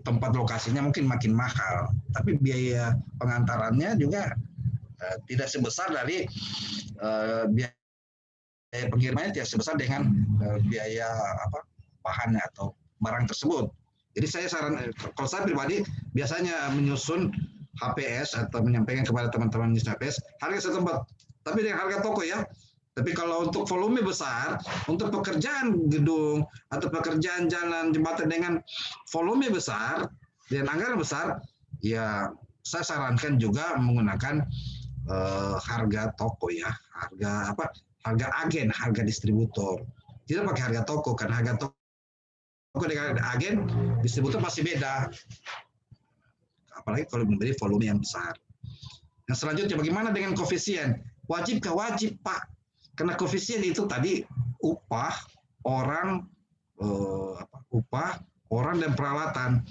tempat lokasinya mungkin makin mahal. Tapi biaya pengantarannya juga tidak sebesar dari biaya pengirimannya, tidak sebesar dengan biaya bahannya atau barang tersebut. Jadi saya kalau saya pribadi biasanya menyusun HPS atau menyampaikan kepada teman-teman menyusun HPS harga setempat, tapi dengan harga toko ya. Tapi kalau untuk volume besar, untuk pekerjaan gedung atau pekerjaan jalan jembatan dengan volume besar dan anggaran besar, ya saya sarankan juga menggunakan harga toko ya, harga agen, harga distributor. Tidak pakai harga toko, karena harga toko dengan agen, distributor masih beda. Apalagi kalau memberi volume yang besar. Yang selanjutnya, bagaimana dengan koefisien? Wajibkah? Wajib, Pak. Karena koefisien itu tadi upah orang, dan peralatan.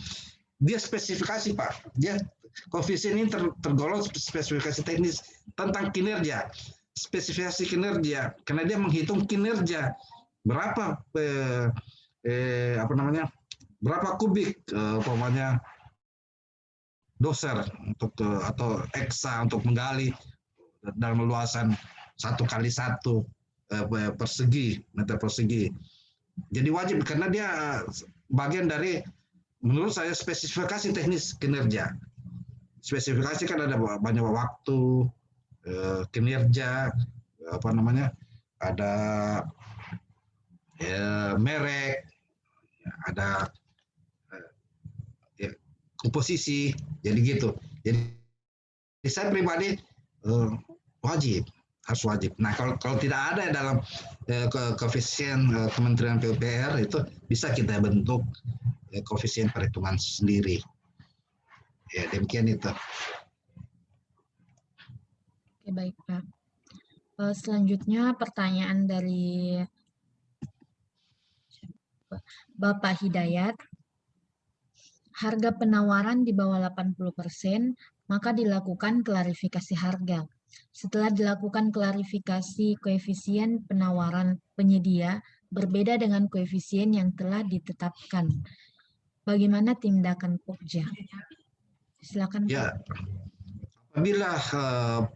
Dia spesifikasi, Pak. Dia koefisien ini tergolong spesifikasi teknis tentang kinerja. Spesifikasi kinerja, karena dia menghitung kinerja berapa berapa kubik doser untuk atau eksa untuk menggali dalam luasan 1x1 meter persegi. Jadi wajib karena dia bagian dari, menurut saya, spesifikasi teknis kinerja. Spesifikasi kan ada banyak waktu, kinerja, ada merek, ada komposisi, jadi gitu. Jadi saya pribadi harus wajib. Nah, kalau tidak ada dalam koefisien Kementerian PUPR itu bisa kita bentuk koefisien perhitungan sendiri. Ya, demikian itu. Oke, baik, Pak. Selanjutnya pertanyaan dari Bapak Hidayat. Harga penawaran di bawah 80%, maka dilakukan klarifikasi harga. Setelah dilakukan klarifikasi koefisien penawaran penyedia berbeda dengan koefisien yang telah ditetapkan. Bagaimana tindakan Pokja? Silakan. Ya, apabila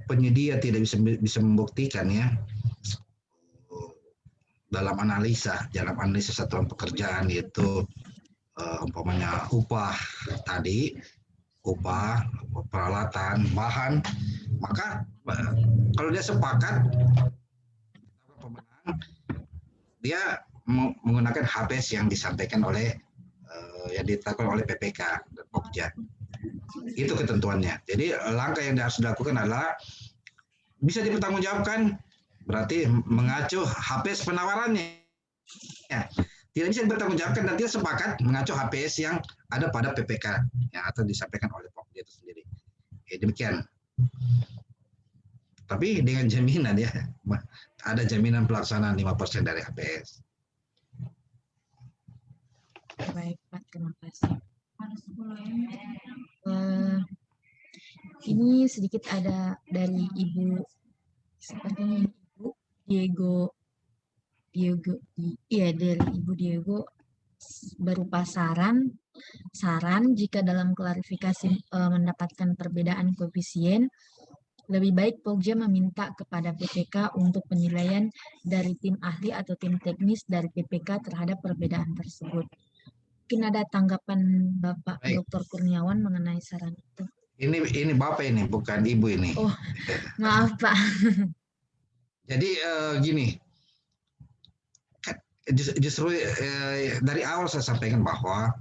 penyedia tidak bisa membuktikan ya dalam analisa satuan pekerjaan, yaitu umpamanya upah tadi, upah, peralatan, bahan, maka kalau dia sepakat pemenang, dia menggunakan HPS yang disampaikan oleh yang ditetapkan oleh PPK dan Pokja. Itu ketentuannya. Jadi langkah yang harus dilakukan adalah bisa dipertanggungjawabkan, berarti mengacu HPS penawarannya. Ya. Tidak bisa dipertanggungjawabkan dan dia sepakat mengacu HPS yang ada pada PPK yang atau disampaikan oleh Pokja itu sendiri. Ya, demikian. Tapi dengan jaminan ya, ada jaminan pelaksanaan 5% dari HPS. Baik, Pak, terima kasih. Ini sedikit ada dari Ibu, sepertinya Ibu Diego, iya, dari Ibu Diego, berupa saran jika dalam klarifikasi mendapatkan perbedaan koefisien, lebih baik Pokja meminta kepada PPK untuk penilaian dari tim ahli atau tim teknis dari PPK terhadap perbedaan tersebut. Mungkin ada tanggapan Bapak Dr. Kurniawan mengenai saran itu. Ini Bapak ini, bukan Ibu ini. Oh, maaf Pak. Jadi gini, justru dari awal saya sampaikan bahwa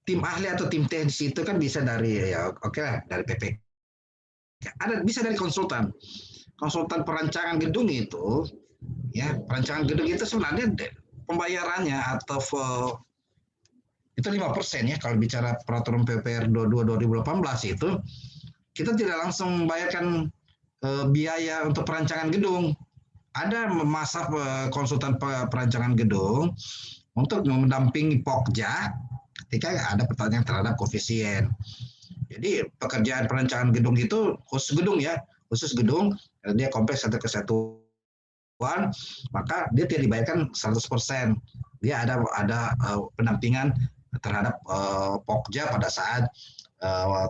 tim ahli atau tim teknis itu kan bisa dari dari PPK. Bisa dari konsultan perancangan gedung itu, ya perancangan gedung itu sebenarnya pembayarannya atau itu 5% ya, kalau bicara peraturan PUPR 22 2018 itu kita tidak langsung membayarkan biaya untuk perancangan gedung. Ada masa konsultan perancangan gedung untuk mendampingi Pokja ketika ada pertanyaan terhadap koefisien. Jadi pekerjaan perancangan gedung itu khusus gedung ya, dia kompleks satu kesatuan, maka dia tidak dibayarkan 100%. Dia ada pendampingan terhadap Pokja pada saat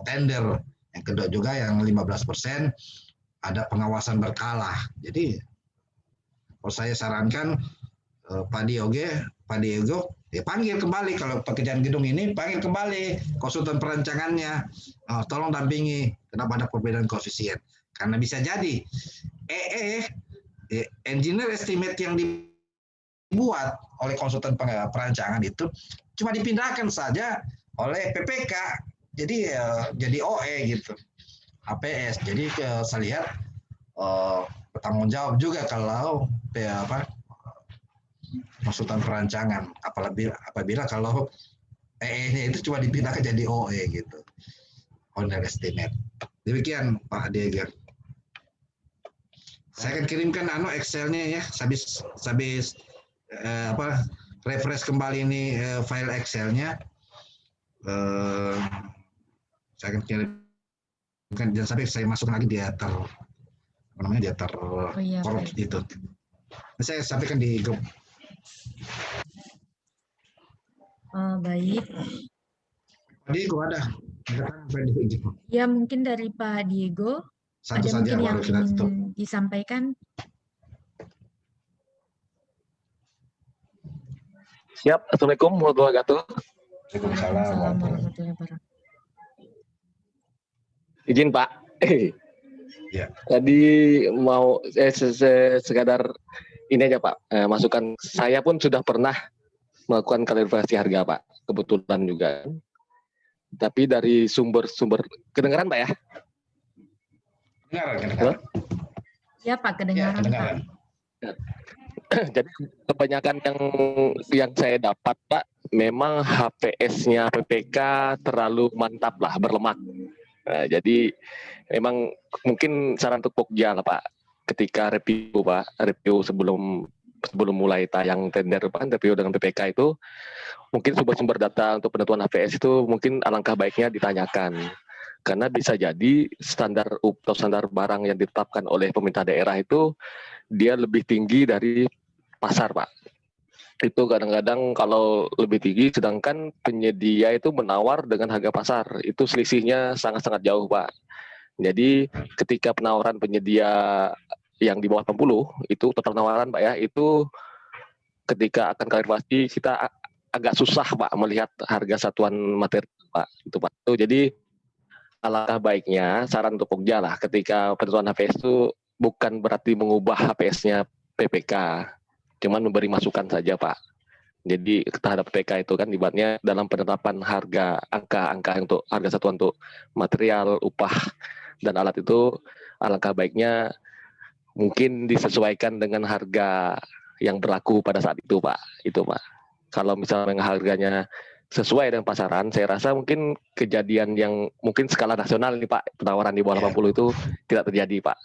tender. Yang kedua juga yang 15% ada pengawasan berkala. Jadi kalau saya sarankan Pak Diego ya panggil kembali, kalau pekerjaan gedung ini panggil kembali konsultan perancangannya, tolong dampingi kenapa ada perbedaan koefisien, karena bisa jadi engineer estimate yang dibuat oleh konsultan perancangan itu cuma dipindahkan saja oleh PPK, jadi OE gitu, HPS. Jadi saya lihat bertanggung jawab juga kalau masukan perancangan. Apabila kalau EE-nya itu cuma dipindahkan jadi OE gitu. Owner estimate. Demikian Pak Diego. Saya akan kirimkan Excel-nya ya, habis refresh kembali ini file Excel-nya. Saya akan kirimkan, jangan sampai saya masukkan lagi dia korup itu. Saya sampaikan di grup. Baik. Diego ada. Ya, mungkin dari Pak Diego Satu ada saja mungkin yang baru kita tutup. ingin disampaikan. Siap. Assalamualaikum warahmatullahi wabarakatuh. Waalaikumsalam warahmatullahi wabarakatuh. Izin Pak. Ya. Tadi mau sekadar ini aja Pak, masukan. Saya pun sudah pernah melakukan kalkulasi harga Pak, kebetulan juga. Tapi dari sumber-sumber, kedengaran Pak ya? Kedengaran. Ya Pak, kedengaran Pak. Jadi kebanyakan yang saya dapat Pak, memang HPS-nya PPK terlalu mantap lah, berlemak. Nah, jadi memang mungkin saran untuk Pokja lah Pak, ketika review sebelum mulai tayang tender review dengan PPK itu, mungkin sumber-sumber data untuk penentuan HPS itu mungkin alangkah baiknya ditanyakan. Karena bisa jadi standar barang yang ditetapkan oleh pemerintah daerah itu dia lebih tinggi dari pasar Pak. Itu kadang-kadang kalau lebih tinggi, sedangkan penyedia itu menawar dengan harga pasar. Itu selisihnya sangat-sangat jauh Pak. Jadi ketika penawaran penyedia yang di bawah 80, itu total penawaran Pak ya, itu ketika akan kalkulasi kita agak susah Pak melihat harga satuan materi Pak. Itu Pak. Jadi alangkah baiknya saran untuk Pokja lah, ketika penentuan HPS itu bukan berarti mengubah HPS-nya PPK, cuman memberi masukan saja Pak. Jadi terhadap PPK itu kan ibaratnya dalam penetapan harga angka untuk harga satuan untuk material, upah, dan alat itu alangkah baiknya mungkin disesuaikan dengan harga yang berlaku pada saat itu Pak. Itu Pak. Kalau misalnya harganya sesuai dengan pasaran, saya rasa mungkin kejadian yang mungkin skala nasional nih Pak, penawaran di bawah 80 itu tidak terjadi Pak.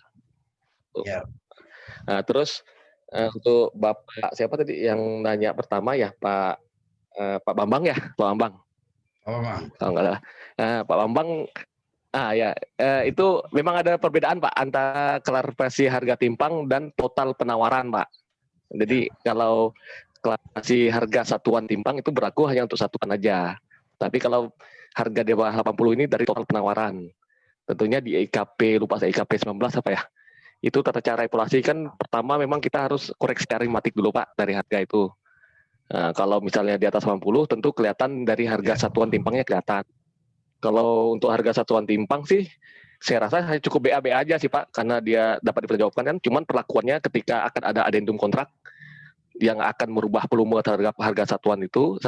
Nah, terus untuk Bapak siapa tadi yang nanya pertama ya, Pak Bambang ya, Pak Bambang. Kalau nggak salah. Pak Bambang, itu memang ada perbedaan Pak antara klarifikasi harga timpang dan total penawaran Pak. Jadi kalau klasifikasi harga satuan timpang itu berlaku hanya untuk satuan aja. Tapi kalau harga di bawah 80 ini dari total penawaran. Tentunya di IKP, lupa saya IKP 19 apa ya. Itu tata cara evaluasi kan pertama memang kita harus koreksi aritmatik dulu Pak dari harga itu. Nah, kalau misalnya di atas 80 tentu kelihatan dari harga satuan timpangnya kelihatan. Kalau untuk harga satuan timpang sih saya rasa cukup BAB aja sih Pak, karena dia dapat diperjawabkan kan, cuman perlakuannya ketika akan ada adendum kontrak yang akan merubah volume terhadap harga satuan itu